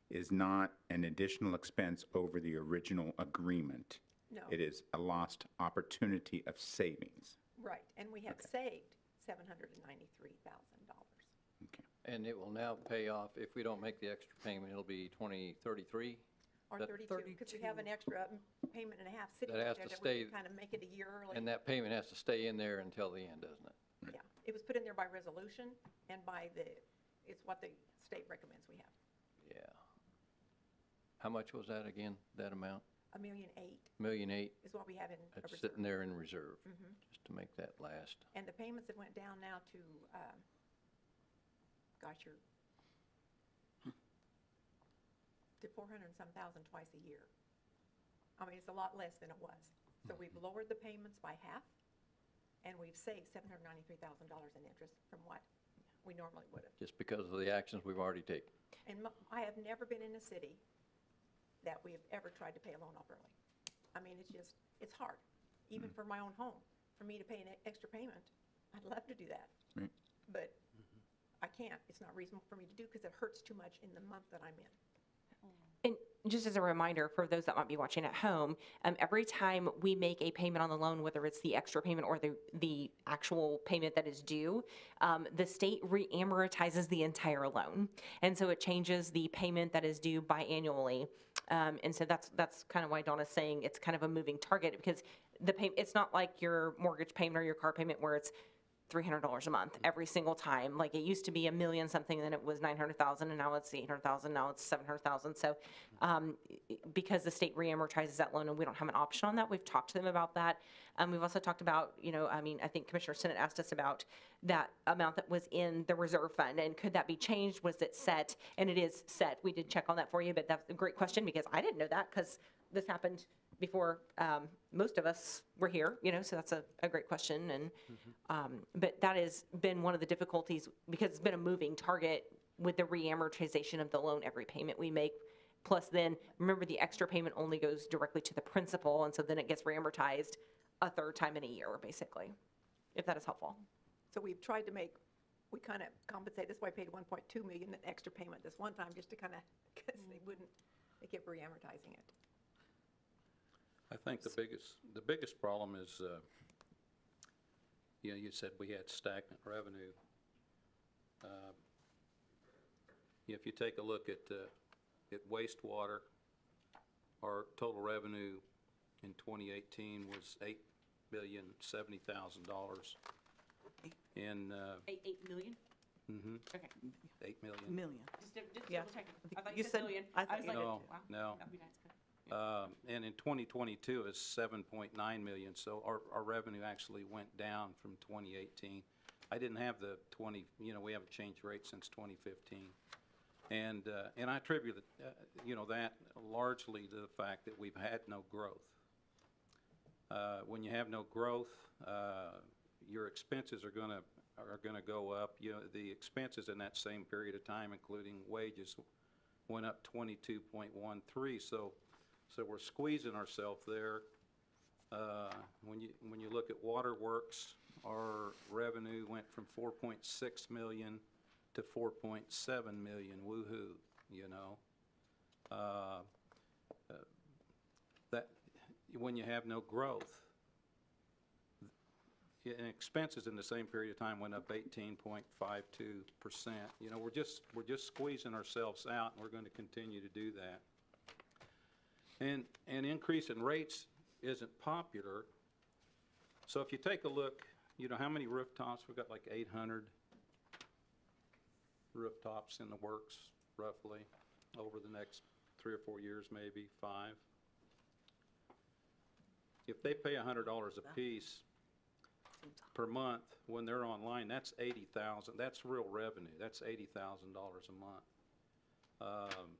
is not an additional expense over the original agreement. No. It is a lost opportunity of savings. Right, and we have saved $793,000. Okay. And it will now pay off, if we don't make the extra payment, it'll be 2033? Or That- 32, because we have an extra payment and a half sitting That there has that to we stay- can kind of make it a year early. And that payment has to stay in there until the end, doesn't it? Yeah, it was put in there by resolution and by the, it's what the state recommends we have. Yeah. How much was that again, that amount? $1.8 million $1,000,008? is what we have in a That's reserve. sitting there in reserve, just to make that last. And the payments have went down now to, gosh, to 400 and some thousand twice a year. I mean, it's a lot less than it was. So we've lowered the payments by half, and we've saved $793,000 in interest from what we normally would have. Just because of the actions we've already taken. And I have never been in a city that we have ever tried to pay a loan off early. I mean, it's just, it's hard, even for my own home. For me to pay an extra payment, I'd love to do that. Right. But I can't. It's not reasonable for me to do because it hurts too much in the month that I'm in. And just as a reminder for those that might be watching at home, every time we make a payment on the loan, whether it's the extra payment or the actual payment that is due, the state re-amortizes the entire loan. And so it changes the payment that is due biannually. And so that's kind of why Donna's saying it's kind of a moving target, because it's not like your mortgage payment or your car payment where it's $300 a month every single time. Like it used to be $1 million something, then it was 900,000, and now it's 800,000, now it's 700,000. So because the state reamortizes that loan and we don't have an option on that, we've talked to them about that. We've also talked about, I think Commissioner Sinnott asked us about that amount that was in the reserve fund, and could that be changed? Was it set? And it is set. We did check on that for you, but that's a great question because I didn't know that because this happened before most of us were here, so that's a great question. And but that has been one of the difficulties because it's been a moving target with the reamortization of the loan every payment we make. Plus then, remember the extra payment only goes directly to the principal, and so then it gets reamortized a third time in a year, basically, if that is helpful. So we've tried to we kind of compensate. That's why I paid $1.2 million in extra payment this one time, just to kind of, because they kept reamortizing it. I think the biggest problem is, you said we had stagnant revenue. If you take a look at wastewater, our total revenue in 2018 was $8,070,000. In, 8 million? Okay. 8 million. Million. Just Yeah. double checking. I thought You you said said- million. I thought was you like, did. No, wow. no. That'd be nice. Good. And in 2022, it's 7.9 million, so our revenue actually went down from 2018. I didn't have the we haven't changed rates since 2015. And I attribute, that largely to the fact that we've had no growth. When you have no growth, your expenses are gonna go up. The expenses in that same period of time, including wages, went up 22.13. So we're squeezing ourselves there. When you look at waterworks, our revenue went from 4.6 million to 4.7 million. Woohoo, that when you have no growth, and expenses in the same period of time went up 18.52%. We're just squeezing ourselves out, and we're going to continue to do that. And an increase in rates isn't popular. So if you take a look, how many rooftops? We've got like 800. rooftops in the works, roughly, over the next 3 or 4 years, maybe 5. If they pay $100 a piece per month when they're online, that's 80,000. That's real revenue. That's $80,000 a month.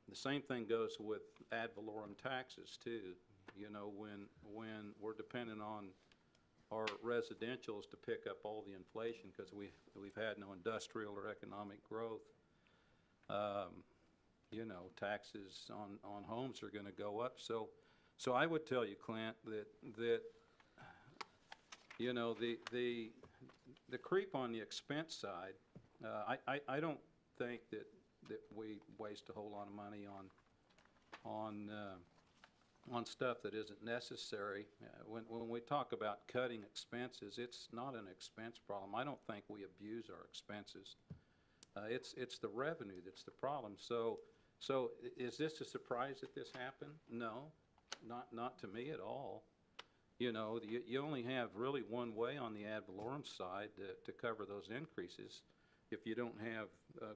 The same thing goes with ad valorem taxes too. You know, when we're dependent on our residentials to pick up all the inflation because we've had no industrial or economic growth. You know, taxes on homes are going to go up. So I would tell you, Clint, that you know, the creep on the expense side, I don't think that we waste a whole lot of money on stuff that isn't necessary. When we talk about cutting expenses, it's not an expense problem. I don't think we abuse our expenses. It's the revenue that's the problem. So is this a surprise that this happened? No, not to me at all. You know, you only have really one way on the ad valorem side to cover those increases if you don't have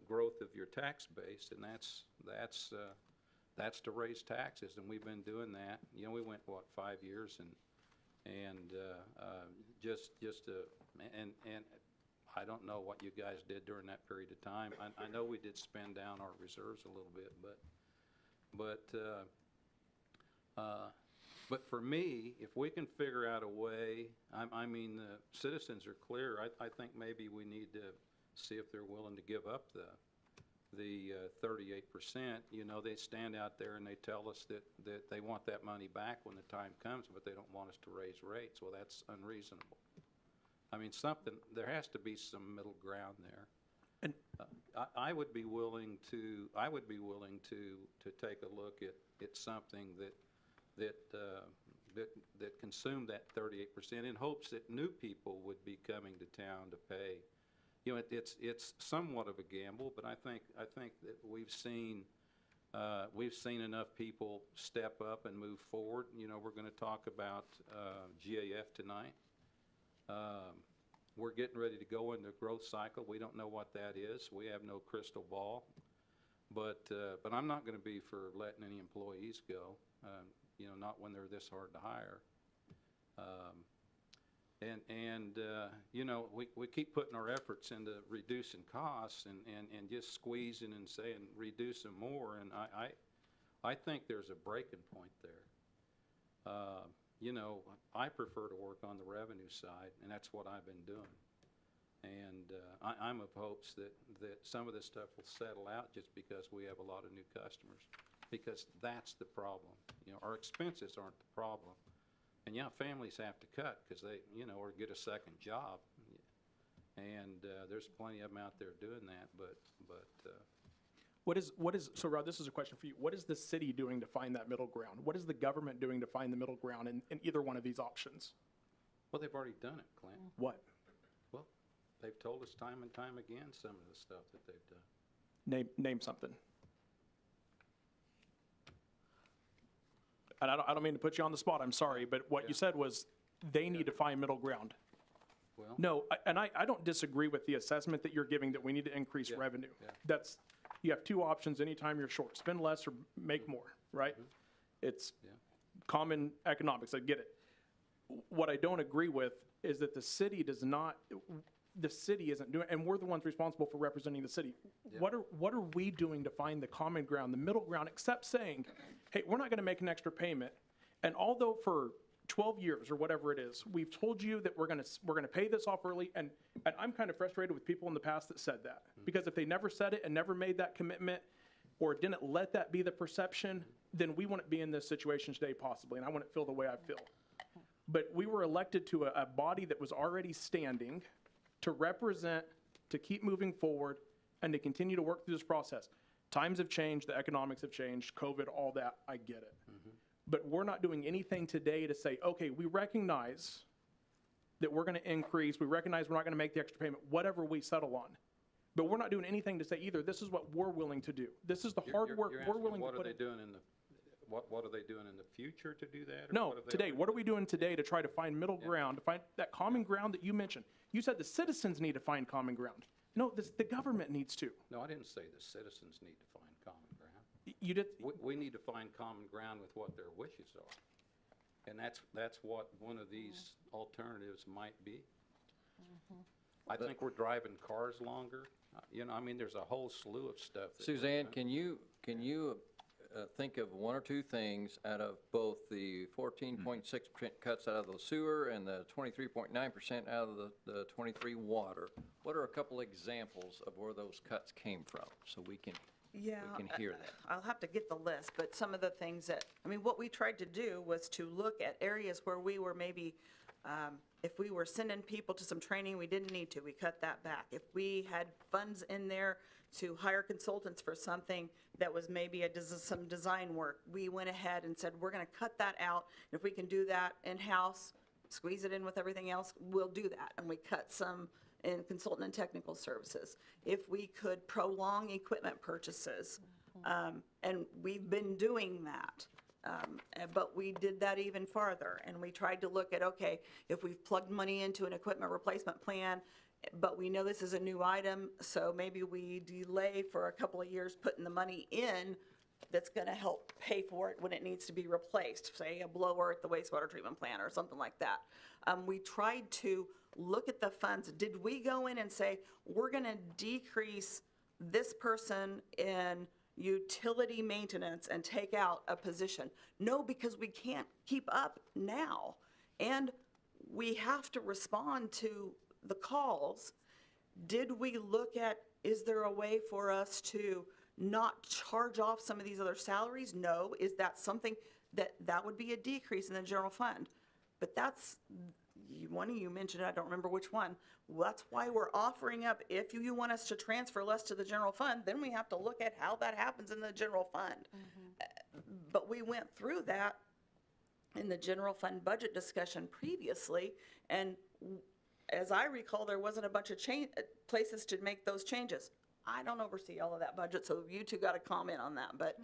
growth of your tax base, and that's to raise taxes, and we've been doing that. You know, we went, what, 5 years, and I don't know what you guys did during that period of time. I know we did spend down our reserves a little bit, but for me, if we can figure out a way, I mean, the citizens are clear. I think maybe we need to see if they're willing to give up the 38%. You know, they stand out there and they tell us that they want that money back when the time comes, but they don't want us to raise rates. Well, that's unreasonable. I mean, there has to be some middle ground there. And I would be willing to take a look at something that consumed that 38% in hopes that new people would be coming to town to pay. You know, it's somewhat of a gamble, but I think that we've seen enough people step up and move forward. You know, we're going to talk about GAF tonight. We're getting ready to go into a growth cycle. We don't know what that is. We have no crystal ball, but I'm not going to be for letting any employees go. You know, not when they're this hard to hire. You know, we keep putting our efforts into reducing costs and just squeezing and saying reduce them more, and I think there's a breaking point there. You know, I prefer to work on the revenue side, and that's what I've been doing. And I'm of hopes that some of this stuff will settle out just because we have a lot of new customers, because that's the problem. You know, our expenses aren't the problem. And yeah, families have to cut because they, you know, or get a second job. And there's plenty of them out there doing that, but so Rod, this is a question for you. What is the city doing to find that middle ground? What is the government doing to find the middle ground in either one of these options? well, they've already done it, Clint. What? Well, they've told us time and time again some of the stuff that they've done. Name something. And I don't mean to put you on the spot, I'm sorry, but what you said was they need to find middle ground. Well, No, I don't disagree with the assessment that you're giving that we need to increase revenue. yeah. You have two options anytime you're short, spend less or make more, right? It's Yeah. common economics, I get it. What I don't agree with is that the city isn't doing, and we're the ones responsible for representing the city. Yeah. What are we doing to find the common ground, the middle ground, except saying, hey, we're not gonna make an extra payment, and although for 12 years or whatever it is, we've told you that we're gonna pay this off early, and I'm kind of frustrated with people in the past that said that. Because if they never said it and never made that commitment, or didn't let that be the perception, then we wouldn't be in this situation today possibly, and I wouldn't feel the way I feel. But we were elected to a body that was already standing to represent, to keep moving forward, and to continue to work through this process. Times have changed, the economics have changed, COVID, all that, I get it. But we're not doing anything today to say, okay, we recognize that we're gonna increase, we recognize we're not gonna make the extra payment, whatever we settle on. But we're not doing anything to say either, this is what we're willing to do. This is the hard work You're we're asking willing to what are put they in. doing in the, what are they doing in the future to do that? or No, what have they today, already what are we doing today to try to find middle ground, to find that common ground that you mentioned? You said the citizens need to find common ground. No, the government needs to. No, I didn't say the citizens need to find common ground. You did, We need to find common ground with what their wishes are. And that's what one of these alternatives might be. I think we're driving cars longer. You know, I mean, there's a whole slew of stuff. that we're Suzanne, doing. can you think of one or two things out of both the 14.6% cuts out of the sewer and the 23.9% out of the 23 water? What are a couple examples of where those cuts came from, so we can Yeah. we can hear that? I'll have to get the list, but some of the things that, I mean, what we tried to do was to look at areas where we were maybe, if we were sending people to some training, we didn't need to, we cut that back. If we had funds in there to hire consultants for something that was maybe some design work, we went ahead and said, we're going to cut that out. If we can do that in-house, squeeze it in with everything else, we'll do that. And we cut some in consultant and technical services. If we could prolong equipment purchases, and we've been doing that. But we did that even farther, and we tried to look at, okay, if we've plugged money into an equipment replacement plan, but we know this is a new item, so maybe we delay for a couple of years putting the money in that's going to help pay for it when it needs to be replaced, say a blower at the wastewater treatment plant or something like that. We tried to look at the funds. Did we go in and say, we're going to decrease this person in utility maintenance and take out a position? No, because we can't keep up now. And we have to respond to the calls. Did we look at, is there a way for us to not charge off some of these other salaries? No. Is that something that would be a decrease in the general fund? But that's, one of you mentioned it, I don't remember which one. Well, that's why we're offering up, if you want us to transfer less to the general fund, then we have to look at how that happens in the general fund. But we went through that in the general fund budget discussion previously, and as I recall, there wasn't a bunch of places to make those changes. I don't oversee all of that budget, so you two got to comment on that, but.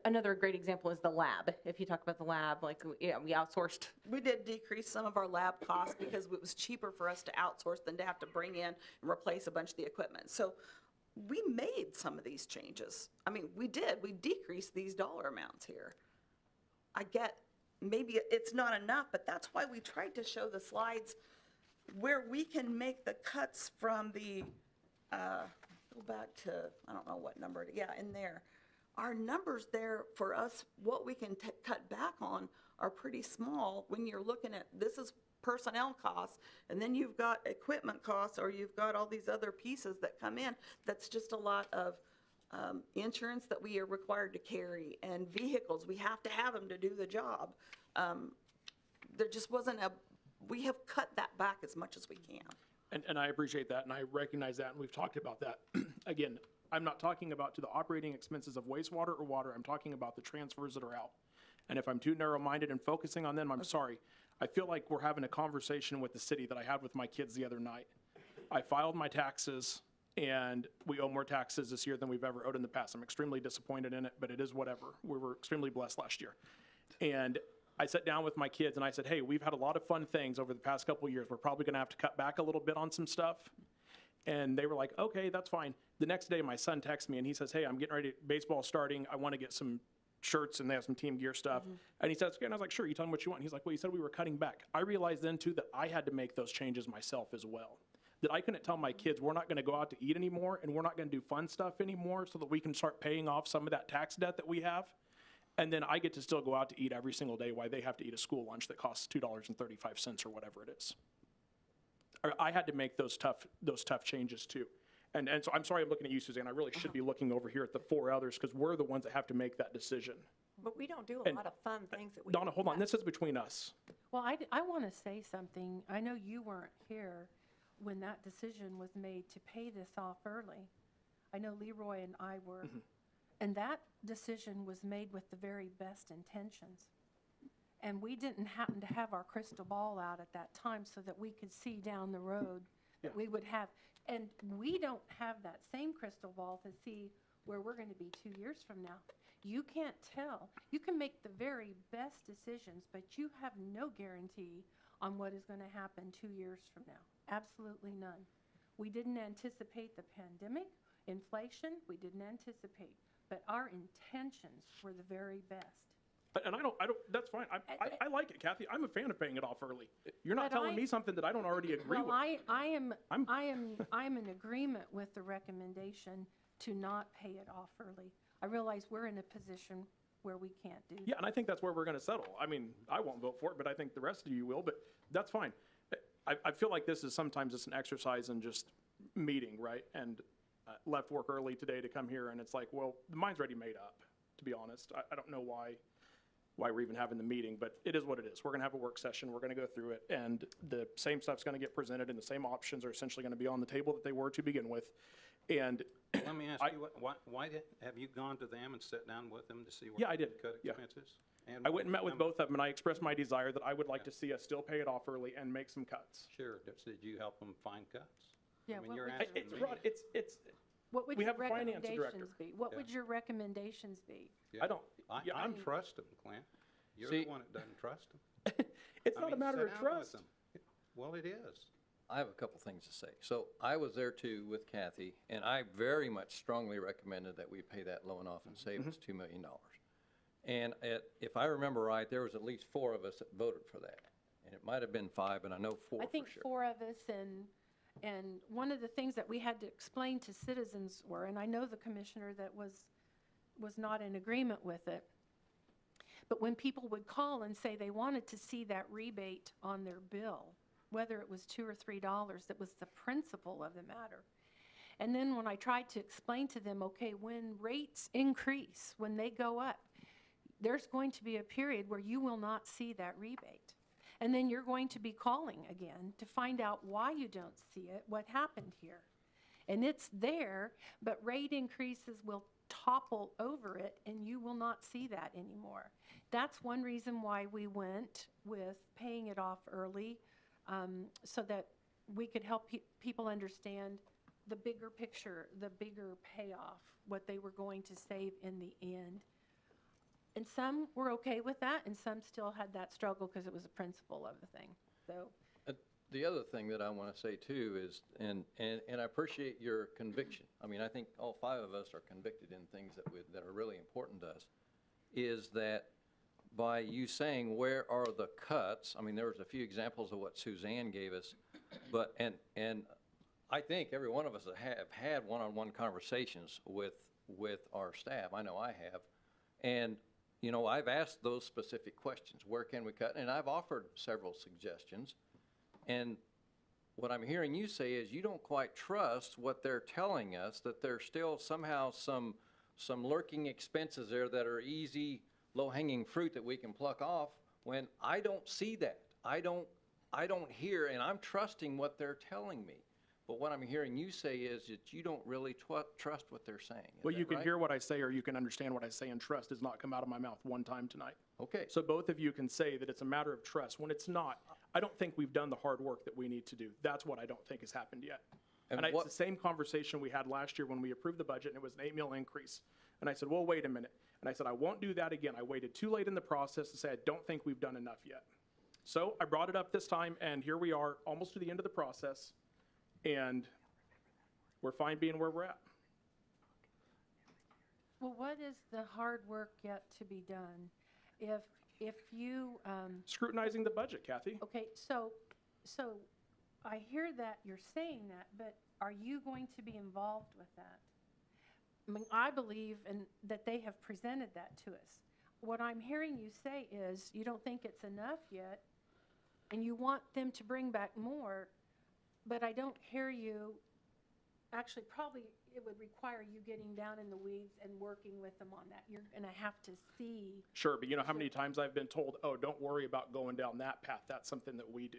Another great example is the lab. If you talk about the lab, like, yeah, we outsourced. We did decrease some of our lab costs because it was cheaper for us to outsource than to have to bring in and replace a bunch of the equipment. So we made some of these changes. I mean, we did. We decreased these dollar amounts here. I get maybe it's not enough, but that's why we tried to show the slides where we can make the cuts from the, go back to, I don't know what number, yeah, in there. Our numbers there for us, what we can cut back on are pretty small when you're looking at, this is personnel costs, and then you've got equipment costs, or you've got all these other pieces that come in. That's just a lot of insurance that we are required to carry, and vehicles, we have to have them to do the job. There just wasn't we have cut that back as much as we can. and I appreciate that, and I recognize that, and we've talked about that. Again, I'm not talking about to the operating expenses of wastewater or water. I'm talking about the transfers that are out. And if I'm too narrow-minded and focusing on them, I'm sorry. I feel like we're having a conversation with the city that I had with my kids the other night. I filed my taxes, and we owe more taxes this year than we've ever owed in the past. I'm extremely disappointed in it, but it is whatever. We were extremely blessed last year. And I sat down with my kids and I said, hey, we've had a lot of fun things over the past couple of years. We're probably going to have to cut back a little bit on some stuff. And they were like, okay, that's fine. The next day, my son texts me and he says, hey, I'm getting ready, baseball starting. I want to get some shirts and they have some team gear stuff. And he says, okay, and I was like, sure, you tell me what you want. And he's like, well, you said we were cutting back. I realized then too that I had to make those changes myself as well. That I couldn't tell my kids, we're not going to go out to eat anymore and we're not going to do fun stuff anymore so that we can start paying off some of that tax debt that we have. And then I get to still go out to eat every single day while they have to eat a school lunch that costs $2.35 or whatever it is. I had to make those tough changes too. And so I'm sorry I'm looking at you, Suzanne. I really should be looking over here at the four others because we're the ones that have to make that decision. But we don't do a lot of fun things that we. Donna, hold on. This is between us. Well, I want to say something. I know you weren't here when that decision was made to pay this off early. I know Leroy and I were. And that decision was made with the very best intentions. And we didn't happen to have our crystal ball out at that time so that we could see down the road that we would have. And we don't have that same crystal ball to see where we're going to be 2 years from now. You can't tell. You can make the very best decisions, but you have no guarantee on what is going to happen 2 years from now. Absolutely none. We didn't anticipate the pandemic, inflation, we didn't anticipate, but our intentions were the very best. And I don't, that's fine. I like it, Kathy. I'm a fan of paying it off early. You're not But telling me something that I don't already agree Well, with. I'm in agreement with the recommendation to not pay it off early. I realize we're in a position where we can't do that. Yeah, and I think that's where we're going to settle. I mean, I won't vote for it, but I think the rest of you will, but that's fine. I feel like this is sometimes just an exercise in just meeting, right? And left work early today to come here, and it's like, well, the mind's already made up, to be honest. I don't know why we're even having the meeting, but it is what it is. We're going to have a work session, we're going to go through it, and the same stuff's going to get presented, and the same options are essentially going to be on the table that they were to begin with. And Let me ask you, have you gone to them and sat down with them to see where Yeah, I you did. can cut Yeah. expenses? And I went and met with um, both of them, and I expressed my desire that I would like to see us still pay it off early and make some cuts. Sure, did you help them find cuts? Yeah, I mean, what you're would asking you- It's, me. Rod, it's, What would We your have a finance director. recommendations be? What would your recommendations be? Yeah. I don't, yeah, I I'm, trust them, Clint. You're See- the one that doesn't trust them. it's I not a mean, matter sit of down with trust. them. Well, it is. I have a couple things to say. So I was there too with Kathy, and I very much strongly recommended that we pay that loan off and save us $2 million. And if I remember right, there was at least 4 of us that voted for that. And it might have been 5, but I know 4 I for think sure. 4 of us, and one of the things that we had to explain to citizens were, and I know the commissioner that was not in agreement with it, but when people would call and say they wanted to see that rebate on their bill, whether it was $2 or $3, that was the principle of the matter. And then when I tried to explain to them, okay, when rates increase, when they go up, there's going to be a period where you will not see that rebate. And then you're going to be calling again to find out why you don't see it, what happened here. And it's there, but rate increases will topple over it, and you will not see that anymore. That's one reason why we went with paying it off early, so that we could help people understand the bigger picture, the bigger payoff, what they were going to save in the end. And some were okay with that, and some still had that struggle because it was a principle of the thing. So, The other thing that I want to say too is, and I appreciate your conviction. I mean, I think all 5 of us are convicted in things that are really important to us, is that by you saying where are the cuts, I mean, there was a few examples of what Suzanne gave us, but, and I think every one of us have had one-on-one conversations with our staff. I know I have. And, you know, I've asked those specific questions. Where can we cut? And I've offered several suggestions. And what I'm hearing you say is you don't quite trust what they're telling us, that there's still somehow some lurking expenses there that are easy, low-hanging fruit that we can pluck off, when I don't see that. I don't hear, and I'm trusting what they're telling me. But what I'm hearing you say is that you don't really trust what they're saying. Is Well, you that can right? hear what I say, or you can understand what I say, and trust has not come out of my mouth one time tonight. Okay. So both of you can say that it's a matter of trust, when it's not. I don't think we've done the hard work that we need to do. That's what I don't think has happened yet. And It's what- the same conversation we had last year when we approved the budget, and it was an 8 mil increase. And I said, well, wait a minute. And I said, I won't do that again. I waited too late in the process to say, I don't think we've done enough yet. So I brought it up this time, and here we are, almost to the end of the process, and we're fine being where we're at. well, what is the hard work yet to be done? If you, Scrutinizing the budget, Kathy. okay, so I hear that you're saying that, but are you going to be involved with that? I mean, I believe that they have presented that to us. What I'm hearing you say is you don't think it's enough yet, and you want them to bring back more, but I don't hear you, actually, probably it would require you getting down in the weeds and working with them on that. You're going to have to see. Sure, but you know how many times I've been told, oh, don't worry about going down that path. That's something that we do.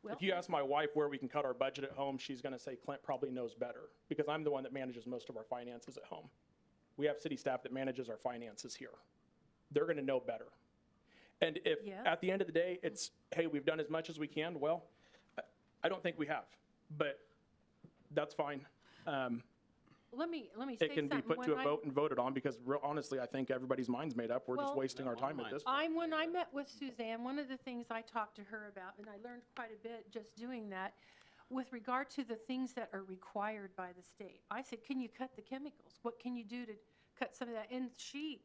Well, If you ask my wife where we can cut our budget at home, she's going to say Clint probably knows better, because I'm the one that manages most of our finances at home. We have city staff that manages our finances here. They're going to know better. And if Yeah. at the end of the day, it's, hey, we've done as much as we can, well, I don't think we have, but that's fine. let me say It can be something. put to When a I- vote and voted on, because real honestly, I think everybody's mind's made up. We're just Well- wasting our time at this point. When I met with Suzanne, one of the things I talked to her about, and I learned quite a bit just doing that, with regard to the things that are required by the state, I said, can you cut the chemicals? What can you do to cut some of that? And she,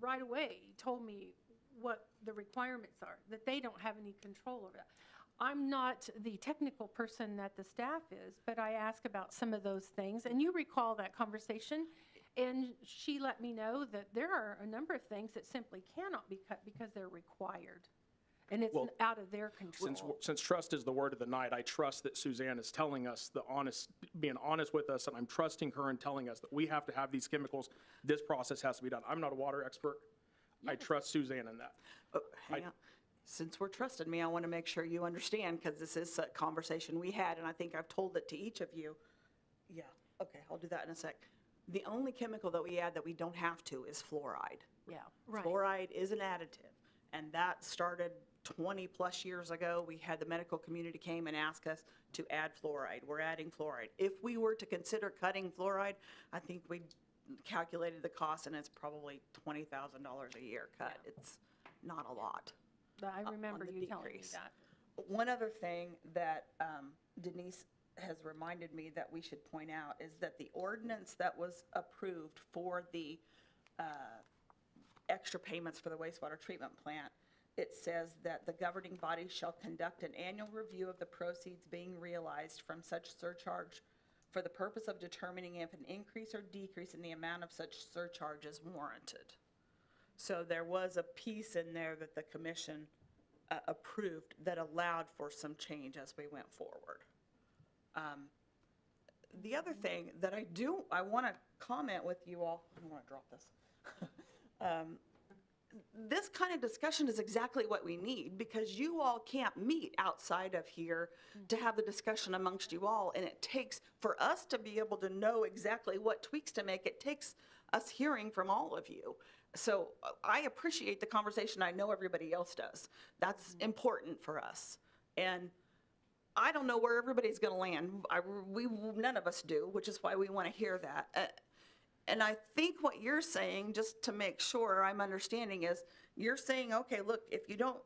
right away, told me what the requirements are, that they don't have any control over that. I'm not the technical person that the staff is, but I ask about some of those things, and you recall that conversation, and she let me know that there are a number of things that simply cannot be cut because they're required, and it's Well, out of their control. Since trust is the word of the night, I trust that Suzanne is telling us being honest with us, and I'm trusting her in telling us that we have to have these chemicals. This process has to be done. I'm not a water expert. I trust Suzanne in that. Oh, hang on. Since we're trusting me, I want to make sure you understand, because this is a conversation we had, and I think I've told it to each of you. Yeah, okay, I'll do that in a sec. The only chemical that we add that we don't have to is fluoride. Yeah, right. Fluoride is an additive, and that started 20-plus years ago. We had the medical community came and asked us to add fluoride. We're adding fluoride. If we were to consider cutting fluoride, I think we calculated the cost, and it's probably $20,000 a year cut. It's not a lot. But I remember the you telling me decrease. that. One other thing that Denise has reminded me that we should point out is that the ordinance that was approved for the extra payments for the wastewater treatment plant, it says that the governing body shall conduct an annual review of the proceeds being realized from such surcharge for the purpose of determining if an increase or decrease in the amount of such surcharge is warranted. So there was a piece in there that the commission approved that allowed for some change as we went forward. The other thing that I want to comment with you all, I want to drop this. This kind of discussion is exactly what we need, because you all can't meet outside of here to have the discussion amongst you all, and it takes, for us to be able to know exactly what tweaks to make, it takes us hearing from all of you. So I appreciate the conversation. I know everybody else does. That's important for us. And I don't know where everybody's going to land. None of us do, which is why we want to hear that. And I think what you're saying, just to make sure I'm understanding, is you're saying, okay, look, if you don't,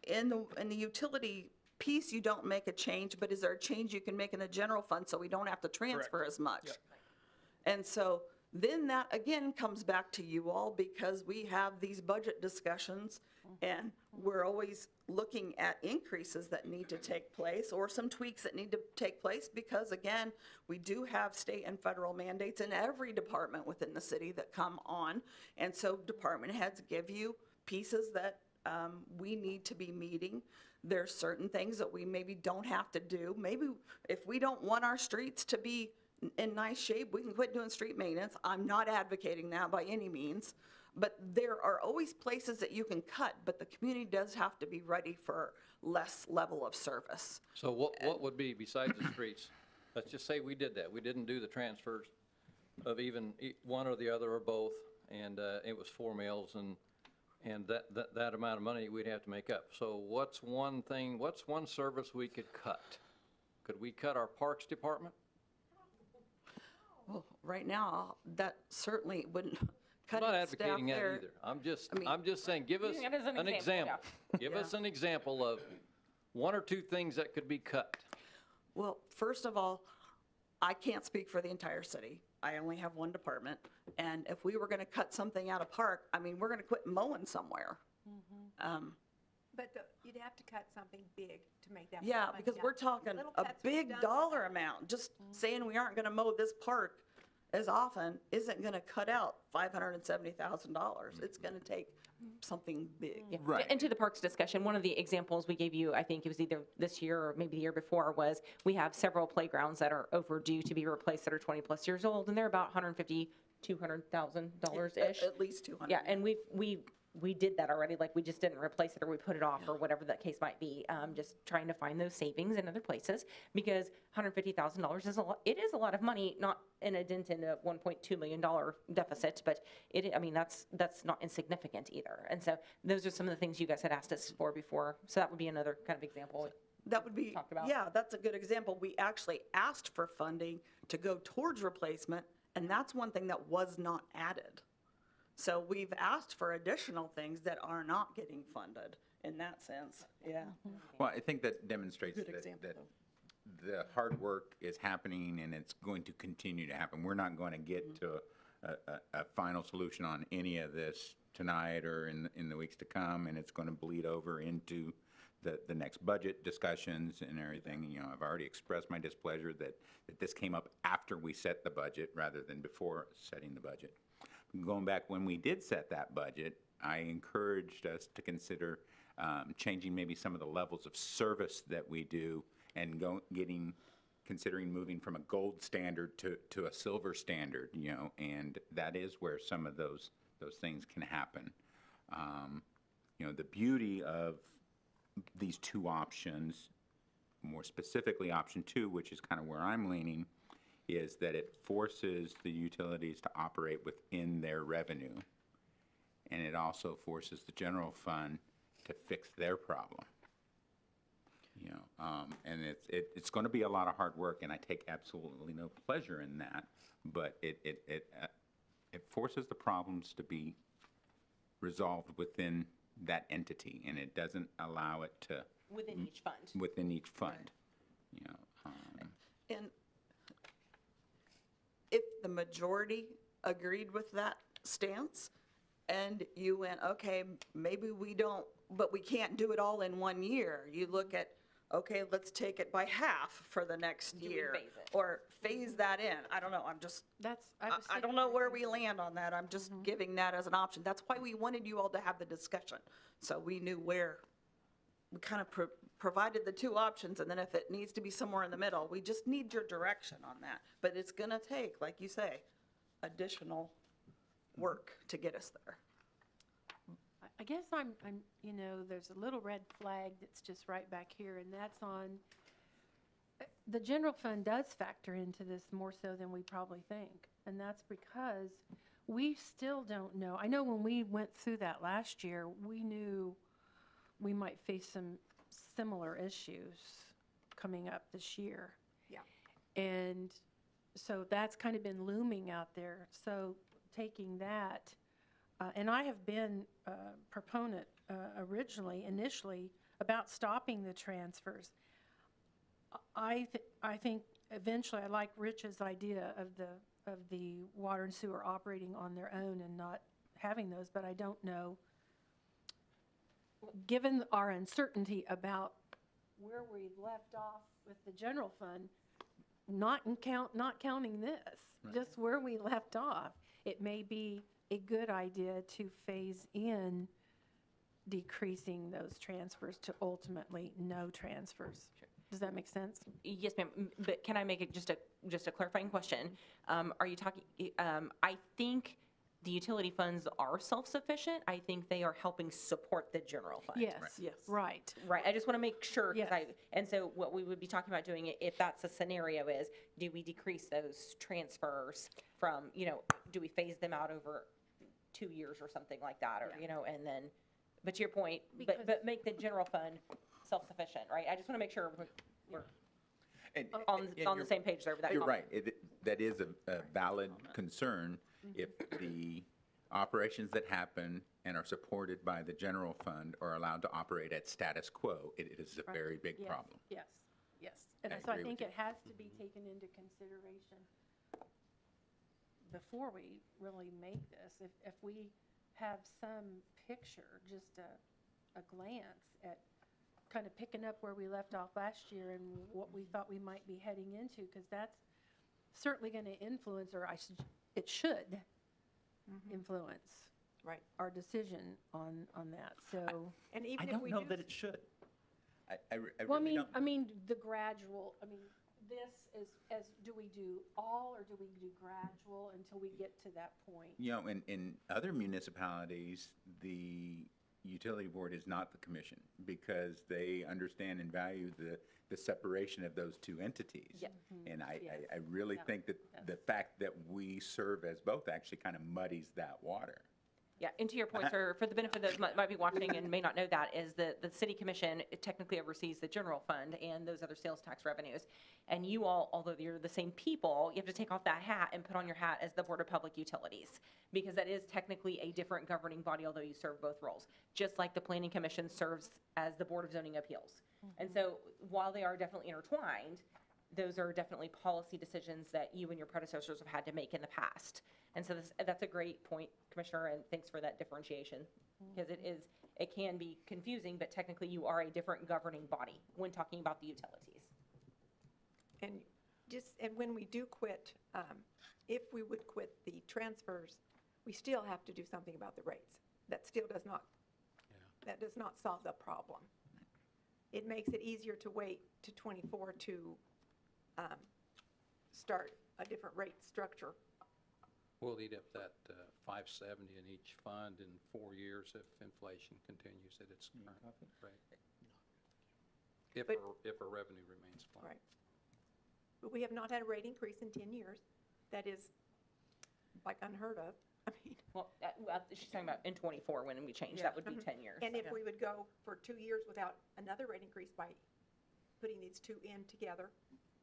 in the utility piece, you don't make a change, but is there a change you can make in the general fund so we don't have to transfer as much? Yep. And so then that again comes back to you all, because we have these budget discussions and we're always looking at increases that need to take place or some tweaks that need to take place, because again, we do have state and federal mandates in every department within the city that come on. And so department heads give you pieces that we need to be meeting. There's certain things that we maybe don't have to do. Maybe if we don't want our streets to be in nice shape, we can quit doing street maintenance. I'm not advocating that by any means, but there are always places that you can cut, but the community does have to be ready for less level of service. So what would be besides the streets? Let's just say we did that. We didn't do the transfers of even one or the other or both, and it was 4 mills, and that amount of money we'd have to make up. So what's one service we could cut? Could we cut our parks department? Well, right now, that certainly wouldn't I'm cut not staff advocating that there. either. mean- I'm just saying, give us Using it as an an example, example. Give us an example of 1 or 2 things that could be cut. Well, first of all, I can't speak for the entire city. I only have one department. And if we were going to cut something out of park, I mean, we're going to quit mowing somewhere. But you'd have to cut something big to make that. Yeah, money because down. we're talking Little a cuts we've big done dollar before. amount. Just saying we aren't going to mow this park as often isn't going to cut out $570,000. It's going to take something big. Yeah. Right. And to the parks discussion, one of the examples we gave you, I think it was either this year or maybe the year before, was we have several playgrounds that are overdue to be replaced that are 20-plus years old, and they're about $150,000, $200,000-ish. At least 200. Yeah, and we did that already, like we just didn't replace it or we put it off or whatever that case might be. Just trying to find those savings in other places, because $150,000 is a lot. It is a lot of money, not in a dent in a $1.2 million deficit, but that's not insignificant either. And so those are some of the things you guys had asked us for before. So that would be another kind of example. That would be, Talked about. yeah, that's a good example. We actually asked for funding to go towards replacement, and that's one thing that was not added. So we've asked for additional things that are not getting funded in that sense, yeah. Well, I think that demonstrates Good that example, the hard work is happening and it's going to continue to happen. We're not going to get to a final solution on any of this tonight or in the weeks to come, and it's going to bleed over into the next budget discussions and everything. You know, I've already expressed my displeasure that this came up after we set the budget rather than before setting the budget. Going back when we did set that budget, I encouraged us to consider changing maybe some of the levels of service that we do and considering moving from a gold standard to a silver standard, you know, and that is where some of those things can happen. You know, the beauty of these two options, more specifically option 2, which is kind of where I'm leaning, is that it forces the utilities to operate within their revenue, and it also forces the general fund to fix their problem. You know, and it's going to be a lot of hard work, and I take absolutely no pleasure in that. But it forces the problems to be resolved within that entity, and it doesn't allow it to Within each fund. within each fund. You know, And if the majority agreed with that stance, and you went, okay, maybe we don't, but we can't do it all in 1 year. You look at, okay, let's take it by half for the next we year. phase it? Or phase that in. I don't know, I'm just, I don't know where we land on that. I'm just giving that as an option. That's why we wanted you all to have the discussion. So we knew where, we kind of provided the two options, and then if it needs to be somewhere in the middle, we just need your direction on that. But it's gonna take, like you say, additional work to get us there. I guess I'm, you know, there's a little red flag that's just right back here, and that's on, the general fund does factor into this more so than we probably think. And that's because we still don't know. I know when we went through that last year, we knew we might face some similar issues coming up this year. Yeah. And so that's kind of been looming out there. So taking that, and I have been a proponent initially, about stopping the transfers. I think eventually, I like Rich's idea of the water and sewer operating on their own and not having those, but I don't know. Given our uncertainty about where we left off with the general fund, not counting this, just where we left off, it may be a good idea to phase in decreasing those transfers to ultimately no transfers. Does that make sense? Yes, ma'am, but can I make it just a clarifying question? Are you talking, I think the utility funds are self-sufficient. I think they are helping support the general fund. Yes, Yes. right. Right, I just want to make sure, Yes. and so what we would be talking about doing, if that's a scenario, is do we decrease those transfers from, you know, do we phase them out over 2 years or something like that, or, you know, and then, but to your point, Because- but make the general fund self-sufficient, right? I just want to make sure we're and on the you're- same page there with that You're comment. right. That is a valid concern if the operations that happen and are supported by the general fund are allowed to operate at status quo. It is a very big Yes, problem. Yes, yes. And I so I agree with think you. it has to be taken into consideration before we really make this. If we have some picture, just a glance at kind of picking up where we left off last year and what we thought we might be heading into, because that's certainly going to influence, or it should influence Right. our decision on that. So, And I even if don't we know do, that it should. I well, really don't. I mean, the gradual, this is, do we do all, or do we do gradual until we get to that point? You know, in other municipalities, the utility board is not the commission because they understand and value the separation of those two entities. Yeah. And I Yes. really Yeah. think that the fact that we serve as both actually kind of muddies that water. Yeah, and to your point, sir, for the benefit of those that might be watching and may not know that, is that the city commission technically oversees the general fund and those other sales tax revenues. And you all, although you're the same people, you have to take off that hat and put on your hat as the Board of Public Utilities, because that is technically a different governing body, although you serve both roles. Just like the planning commission serves as the Board of Zoning Appeals. And so while they are definitely intertwined, those are definitely policy decisions that you and your predecessors have had to make in the past. And so that's a great point, Commissioner, and thanks for that differentiation. Because it can be confusing, but technically you are a different governing body when talking about the utilities. And when we do quit, if we would quit the transfers, we still have to do something about the rates. That still does not, that does not solve the problem. It makes it easier to wait to 24 to start a different rate structure. We'll eat up that 570 in each fund in 4 years if inflation continues at its current rate. If our revenue remains flat. Right. But we have not had a rate increase in 10 years. That is like unheard of. I mean, Well, she's talking about in '24 when we change, that would be 10 years. and if we would go for 2 years without another rate increase by putting these two in together,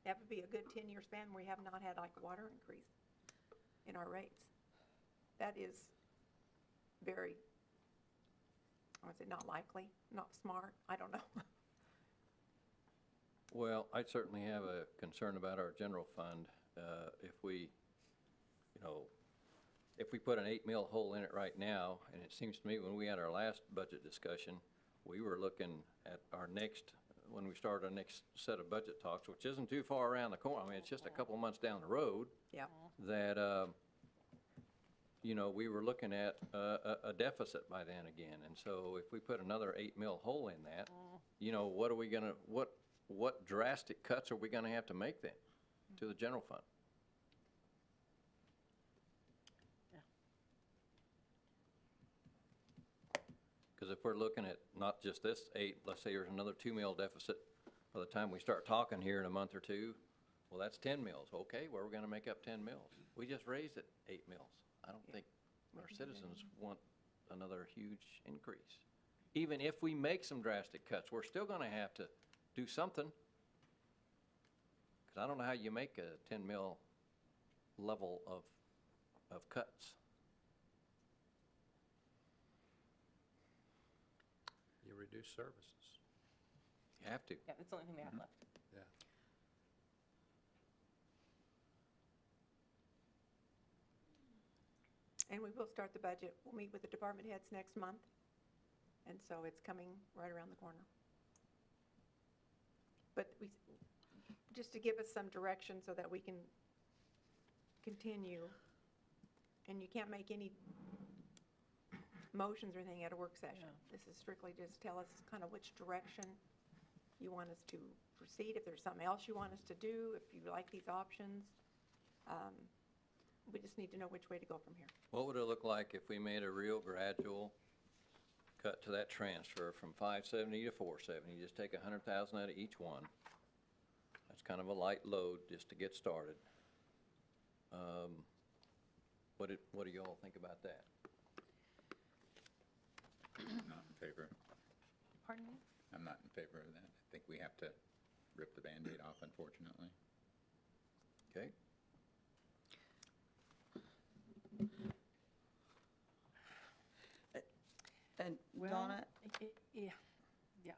that would be a good 10-year span. We have not had like a water increase in our rates. That is very, I would say not likely, not smart, I don't know. Well, I certainly have a concern about our general fund. If we, if we put an 8 mil hole in it right now, and it seems to me when we had our last budget discussion, we were looking at our next, when we start our next set of budget talks, which isn't too far around the corner. I mean, it's just a couple months down the road. Yeah. That, we were looking at a deficit by then again. And so if we put another 8 mil hole in that, what are we gonna, what drastic cuts are we gonna have to make then to the general fund? Because if we're looking at not just this 8, let's say there's another 2 mil deficit by the time we start talking here in a month or two, well, that's 10 mils. Okay, where are we gonna make up 10 mils? We just raised it 8 mils. I don't think our citizens want another huge increase. Even if we make some drastic cuts, we're still gonna have to do something. Because I don't know how you make a 10 mil level of cuts. You reduce services. You have to. Yeah, that's the only thing we have left. Yeah. And we will start the budget. We'll meet with the department heads next month. And so it's coming right around the corner. But just to give us some direction so that we can continue, and you can't make any motions or anything at a work session. This is strictly just tell us kind of which direction you want us to proceed, if there's something else you want us to do, if you like these options. We just need to know which way to go from here. What would it look like if we made a real gradual cut to that transfer from 570 to 470? You just take 100,000 out of each one. That's kind of a light load just to get started. What do you all think about that? Not in favor. Pardon me? I'm not in favor of that. I think we have to rip the Band-Aid off, unfortunately. Okay. And Well, Donna, Yeah,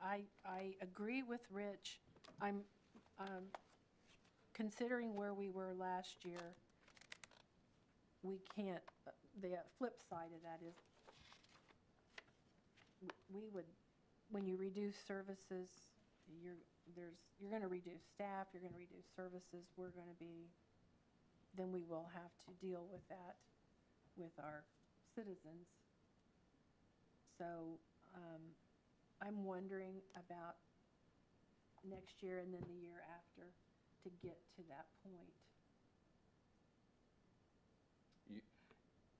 I agree with Rich. I'm considering where we were last year, we can't, the flip side of that is, we would, when you reduce services, you're going to reduce staff, you're going to reduce services, then we will have to deal with that with our citizens. So I'm wondering about next year and then the year after to get to that point.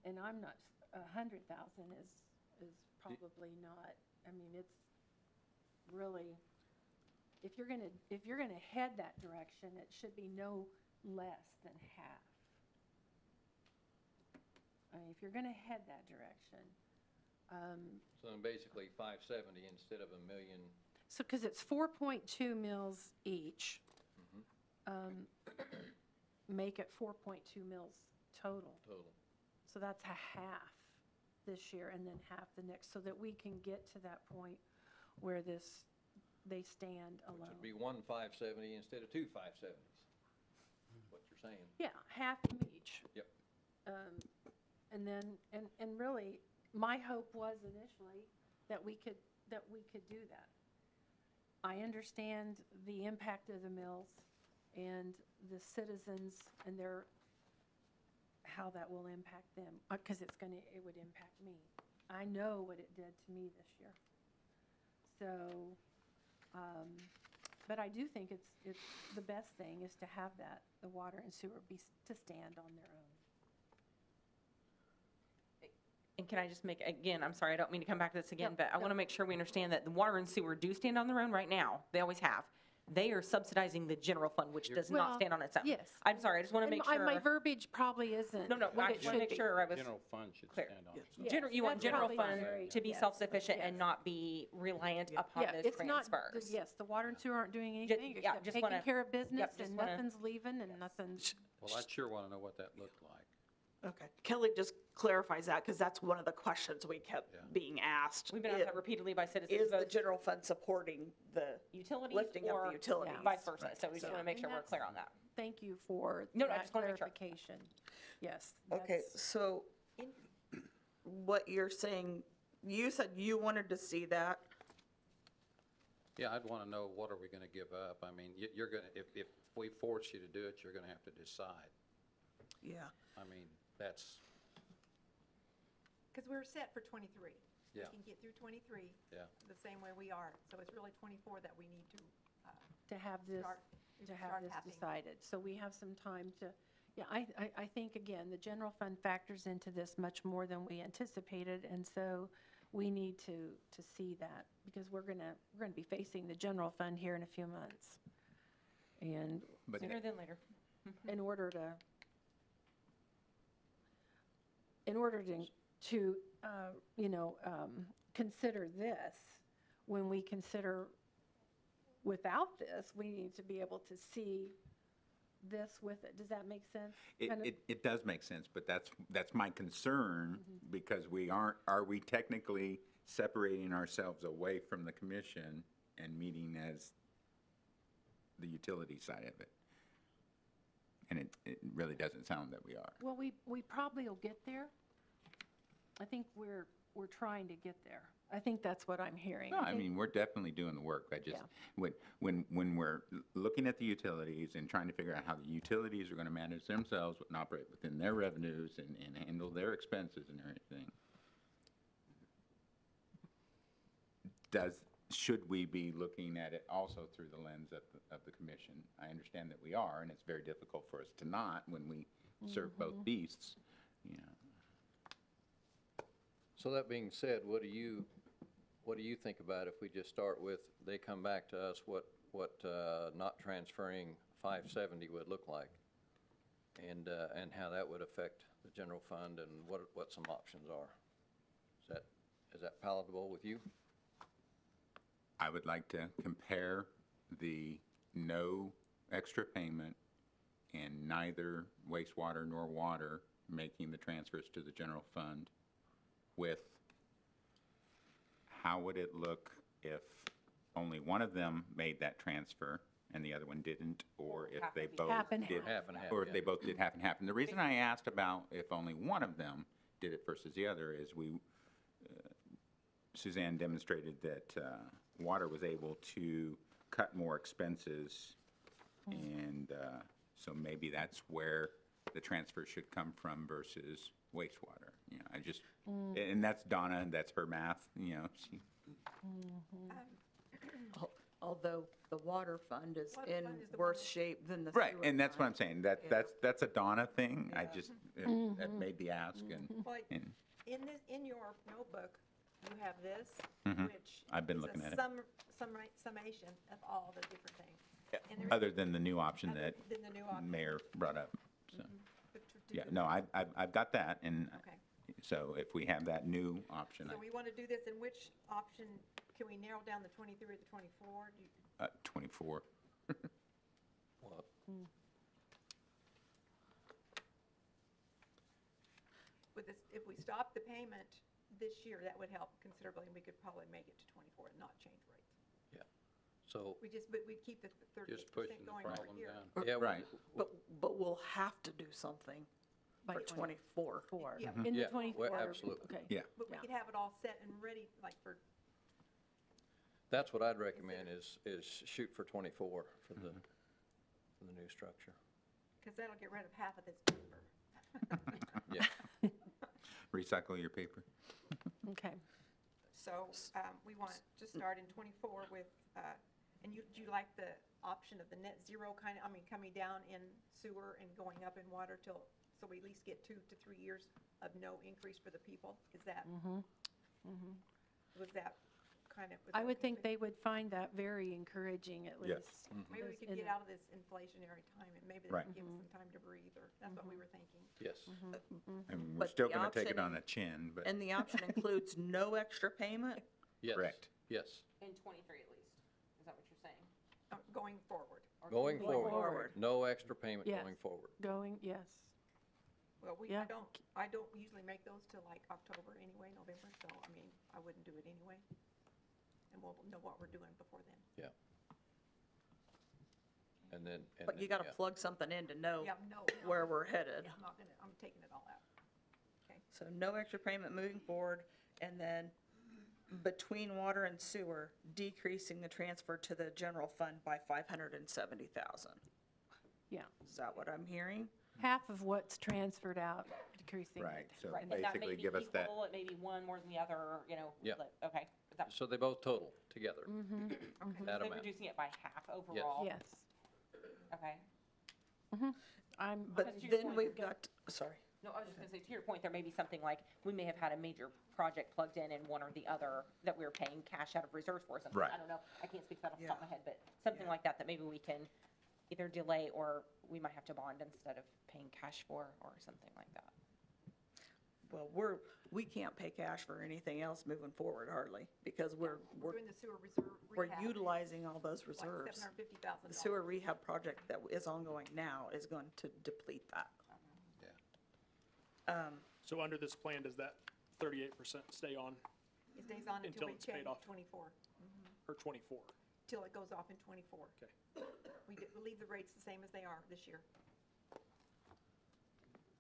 And I'm not, 100,000 is probably not, I mean, it's really, if you're gonna head that direction, it should be no less than half. I mean, if you're gonna head that direction. So then basically 570 instead of $1 million. So, because it's 4.2 mils each. Make it 4.2 mils total. Total. So that's a half this year and then half the next, so that we can get to that point where this they stand Which alone. would be one 570 instead of two 570s, what you're saying. Yeah, half from each. Yep. And then, and really, my hope was initially that we could do that. I understand the impact of the mills and the citizens and how that will impact them, because it would impact me. I know what it did to me this year. So, but I do think it's the best thing is to have the water and sewer to stand on their own. And can I just make, again, I'm sorry, I don't mean to come back to this again, No, but I want to make sure we understand that the water and sewer do stand on their own right now. They always have. They are subsidizing the general fund, which does not Well, stand on its own. yes. I'm sorry, I just want to And make my sure. verbiage probably isn't No, no, what I it just want to should make be. sure I was General fund should clear. stand on its own. Yes, You want that's general probably fund very- to be yes, self-sufficient yes. and not be reliant upon Yeah, those it's not, transfers. yes, the water and sewer aren't doing anything yeah, except just taking wanna- care of business just and wanna- nothing's leaving and nothing's, Well, I sure want to know what that looked like. Okay. Kelly just clarifies that because that's one of the questions we kept Yeah. being asked. We've been asked that repeatedly by citizens, Is the both general fund supporting the utilities lifting of or the utilities? vice versa. So we just want to make And sure we're that's- clear on that. thank you for No, no, I that just wanna make sure. clarification. Yes. Okay, that's- so what you're saying, you said you wanted to see that. Yeah, I'd want to know, what are we going to give up? I mean, you're going to, if we force you to do it, you're going to have to decide. Yeah. I mean, that's, Because we're set for 23. Yeah. We can get through 23 yeah. the same way we are. So it's really 24 that we need to To have this, start. to have start this happening. decided. So we have some time to, yeah, I think, again, the general fund factors into this much more than we anticipated. And so we need to see that because we're gonna be facing the general fund here in a few months. And But Sooner than later. in order to consider this, when we consider without this, we need to be able to see this with it. Does that make sense? Kind of- It does make sense, but that's my concern, because are we technically separating ourselves away from the commission and meeting as the utility side of it? And it really doesn't sound that we are. Well, we probably will get there. I think we're trying to get there. I think that's what I'm hearing. No, I think- mean, we're definitely doing the work. I just, Yeah. when we're looking at the utilities and trying to figure out how the utilities are going to manage themselves and operate within their revenues and handle their expenses and everything, should we be looking at it also through the lens of the commission? I understand that we are, and it's very difficult for us to not when we serve both beasts, you know. So that being said, what do you think about if we just start with, they come back to us, what not transferring 570 would look like? And how that would affect the general fund and what some options are? Is that palatable with you? I would like to compare the no extra payment and neither wastewater nor water making the transfers to the general fund with how would it look if only one of them made that transfer and the other one didn't, or if they both Half and did. half. Half and half, Or if yeah. they both did half and half. And the reason I asked about if only one of them did it versus the other is Suzanne demonstrated that water was able to cut more expenses, and so maybe that's where the transfer should come from versus wastewater. You know, I just, and that's Donna, and that's her math, you know. Although the water fund is Water in fund is the worse one- shape than the Right, sewer and that's what I'm fund. saying, Yeah. that's a Donna thing, I just, that made the ask, Well, and in your notebook, you have this, Mhm. which. I've been is looking a at it. Summation of all the different things. And there's- other than the new option other that than the new option. Mayor brought up, so. But to Yeah, do- no, I've got that, and Okay. so if we have that new option, So we want to do this, in which option, can we narrow down the 23 or the 24? 24. Well, With this, if we stop the payment this year, that would help considerably, and we could probably make it to 24 and not change rates. So, but we'd keep the 38% Just pushing the going over problem here. down. yeah, Right. But we'll have to do something By for 24. Yeah, In the Yeah, 24. well, absolutely. Okay. Yeah. but we Yeah. could have it all set and ready, like for, that's what I'd recommend is shoot for 24 for the new structure. because that'll get rid of half of this paper. Yeah. Recycle your paper. Okay. So we want to start in 24 with, and do you like the option of the net zero kind of, I mean, coming down in sewer and going up in water till, so we at least get 2 to 3 years of no increase for the people? Is that, was that kind of? I would think they would find that very encouraging, at Yes. least. Maybe we could in get the- out of this inflationary time and maybe Right. that would give us some time to breathe, or that's what we were thinking. Yes. And we're But still the going to take it option on a chin, but, And the option includes no extra payment? Yes. Correct. Yes. In 23 at least, is that what you're saying? Going forward. Going forward. forward. No extra payment Yes. going forward. Going, yes. Well, Yeah. I don't usually make those till like October anyway, November, so I mean, I wouldn't do it anyway. And we'll know what we're doing before then. Yeah. And then. But you got to yeah. plug something in to know Yeah, no. where we're headed. Yeah, I'm not gonna, I'm taking it all out. So no extra payment moving forward, and then between water and sewer, decreasing the transfer to the general fund by 570,000. Yeah. Is that what I'm hearing? Half of what's transferred out, decreasing. right, so Right, and that may basically be give us that. equal, it may be one more than the other, Yeah. okay. Is that- So they both total together. Okay. That They're amount. reducing it by half overall? Yes. Okay. But Because to your then point, we've got, sorry. No, I was just gonna say, to your point, there may be something like, we may have had a major project plugged in one or the other that we were paying cash out of reserves for or something. Right. I don't know, I can't speak to that off the top of my Yeah. head, but something Yeah. like that maybe we can either delay or we might have to bond instead of paying cash for or something like that. Well, we can't pay cash for anything else moving forward hardly, because We're we're doing the sewer reserve rehab. utilizing all those Like reserves. $750,000. The sewer rehab project that is ongoing now is going to deplete that. Yeah. So under this plan, does that 38% stay on, It stays on until Until we it's paid change off. 24, or 24? till it goes off in 24. Okay. We leave the rates the same as they are this year.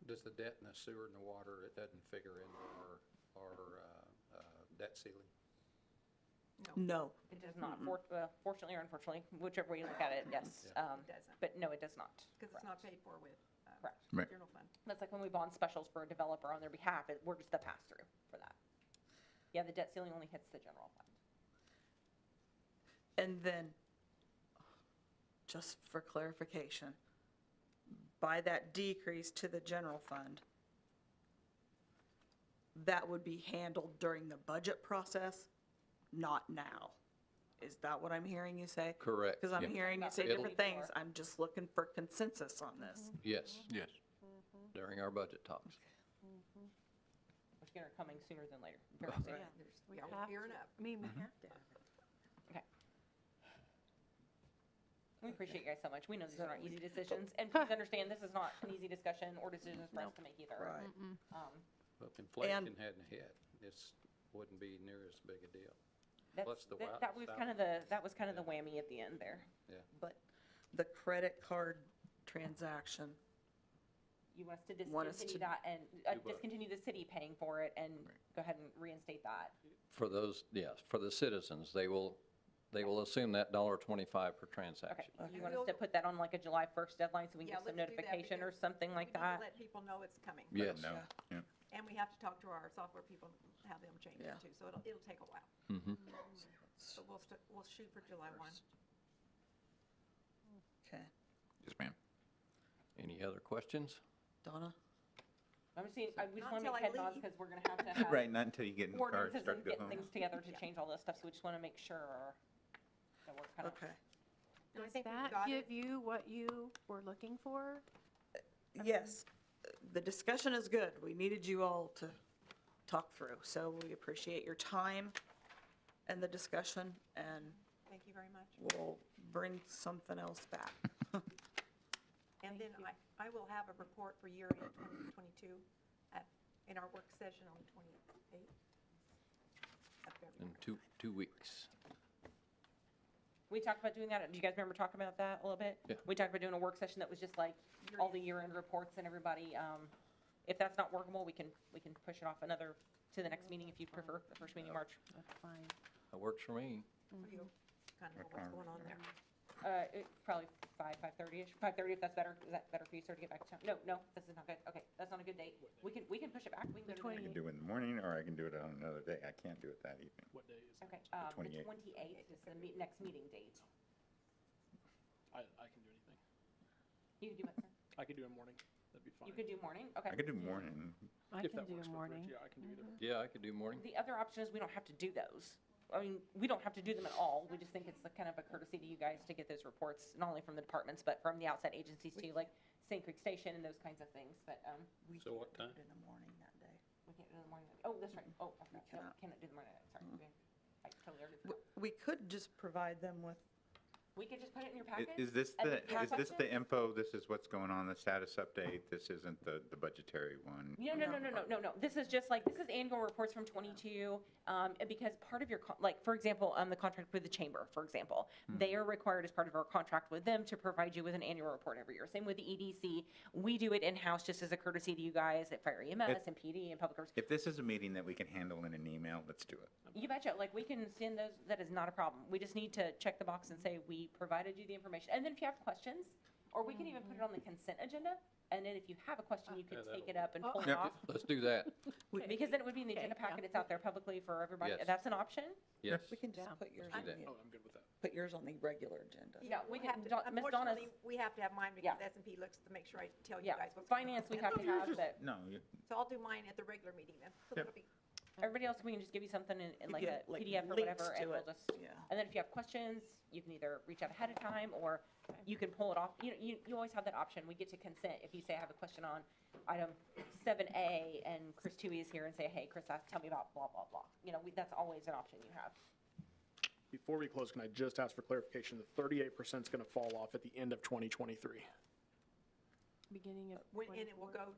Does the debt and the sewer and the water, it doesn't figure into our debt ceiling? No. It does not, fortunately or unfortunately, whichever way you look at it, yes. It doesn't, But no, it does not. because it's not paid for with Correct. Right. general fund. That's like when we bond specials for a developer on their behalf, we're just the pass-through for that. Yeah, the debt ceiling only hits the general fund. And then, just for clarification, by that decrease to the general fund, that would be handled during the budget process, not now. Is that what I'm hearing you say? Correct. Because I'm Yeah. hearing you say It'll- different things. I'm just looking for consensus on this. Yes, Yes. during our budget talks. Which again are coming sooner than later. very soon. We Yeah, we're have gearing to. up. I mean, we have to have it. Okay. We appreciate you guys so much. We know these are not easy decisions, and please understand, this is not an easy discussion or decisions for us to make either. Right. Well, if inflation hadn't hit, this wouldn't be near as big a deal. Plus the That was kind of the whammy at the end there. Yeah. But the credit card transaction, You want us to Want us discontinue to- that and Do both. discontinue the city paying for it and go ahead and reinstate that. For those, yes, for the citizens, they will assume that $1.25 per Okay, transaction. you want us to put that on like a July 1st deadline so we can Yeah, give some let's do that notification or because something like We need that? to let people know it's coming. Yes. No, yeah. And we have to talk to our software people, have them change Yeah. it too, so it'll take a while. Mhm. So we'll shoot for July 1. okay. Yes, ma'am. Any other questions? Donna? I'm just saying, we just Not want to until make I head nods leave. because we're going to have to have Right, not until you get in the car, ordinances start and to go get home. things together to Yeah. change all this stuff, so we just want to make sure that we're kind of. Okay. And I Does think we've that got it. give you what you were looking for? Yes, the discussion is good. We needed you all to talk through, so we appreciate your time and the discussion, and Thank you very much. we'll bring something else back. And then I will have a report for year end 2022 in our work session on the 28th of February. In two weeks. We talked about doing that. Do you guys remember talking about that a little bit? Yeah. We talked about doing a work session that was just like all the year-end reports and everybody. If that's not workable, we can push it off to the next meeting if you prefer, the first meeting in March. That's fine. That works for me. What do you kind of know what's going on there? Probably 5:30ish, 5:30 if that's better. Is that better for you, sir, to get back to town? No, this is not good. Okay, that's not a good date. We can push it back. We can go to I can do it in the morning, or I can do it on another day. I can't do it that evening. What day is it? Okay, the 28th. 28th is the next meeting date. I can do anything. You can do what, sir? I could do a morning. That'd be fine. You could do morning? Okay. I could do morning. I If can that do works a for Rich, morning. yeah, I can do either. Yeah, I could do morning. The other option is we don't have to do those. I mean, we don't have to do them at all. We just think it's kind of a courtesy to you guys to get those reports, not only from the departments, but from the outside agencies too, like St. Creek Station and those kinds of things. But We So what can't do time? it in the morning that day. we can't do it in the morning. Oh, that's right. Oh, I forgot. No, cannot. cannot do the morning. Sorry. I totally already W- forgot. We could just provide them with, We could just put it in your I- packet? Is this and the, have is this the questions? info, this is what's going on, the status update, this isn't the budgetary one? No. This is just like, this is annual reports from 22, because part of your, like, for example, the contract with the chamber, for example, they are required as part of our contract with them to provide you with an annual report every year. Same with the EDC. We do it in-house just as a courtesy to you guys at Fire EMS and PD and Public Works. If this is a meeting that we can handle in an email, let's do it. You betcha, like, we can send those, that is not a problem. We just need to check the box and say, we provided you the information. And then if you have questions, or we can even put it on the consent agenda, and then if you have a question, you can take it up and pull it Yeah. off. Let's do that. Because then it would be in the agenda Okay, yeah. packet, it's out there publicly for everybody. Yes. That's an option. Yes. we can just Yeah. put yours do on that. the, Oh, I'm good with that. put yours on the regular agenda. Yeah, we We'll can, have to- Ms. Donna's, Unfortunately, we have to have mine Yeah. because S&P looks to make sure I tell you yeah, guys what's going on. finance we have to have, but No, So I'll do mine at the regular meeting then. So Yep. that'll be, everybody else, we can just give you something in like a Like PDF or links whatever, to and we'll it. just, Yeah. and then if you have questions, you can either reach out ahead of time, or you can pull it off. You know, you always have that option. We get to consent if you say, I have a question on item 7A, and Chris Toohey is here and say, hey, Chris, tell me about blah, blah, blah. You know, that's always an option you have. Before we close, can I just ask for clarification? The 38% is going to fall off at the end of 2023. Beginning of when, and it will 24. go,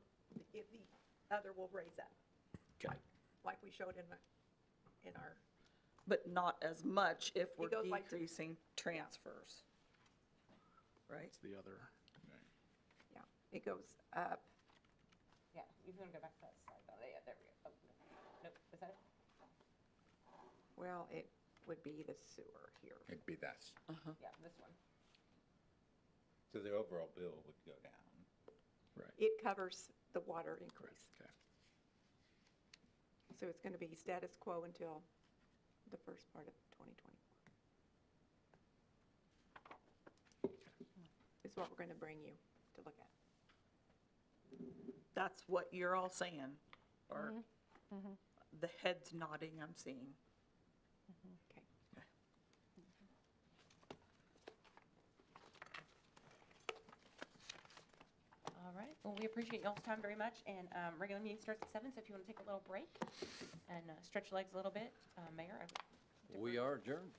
the other will raise up. Okay. Like we showed in our, But not as much if we're goes like- decreasing transfers. Right? It's the other. yeah, it goes up. Yeah, you can go back to that slide. Oh, yeah, there we go. Oh, no. Nope, is that it? Well, it would be the sewer here. it'd be that. Yeah, this one. So the overall bill would go down. It covers the water increase. Okay. So it's going to be status quo until the first part of 2024. Is what we're going to bring you to look at. That's what you're all saying, or the heads nodding I'm seeing. Okay. All right, well, we appreciate y'all's time very much, and regular meeting starts at 7, so if you want to take a little break and stretch your legs a little bit, Mayor, I would We are adjourned.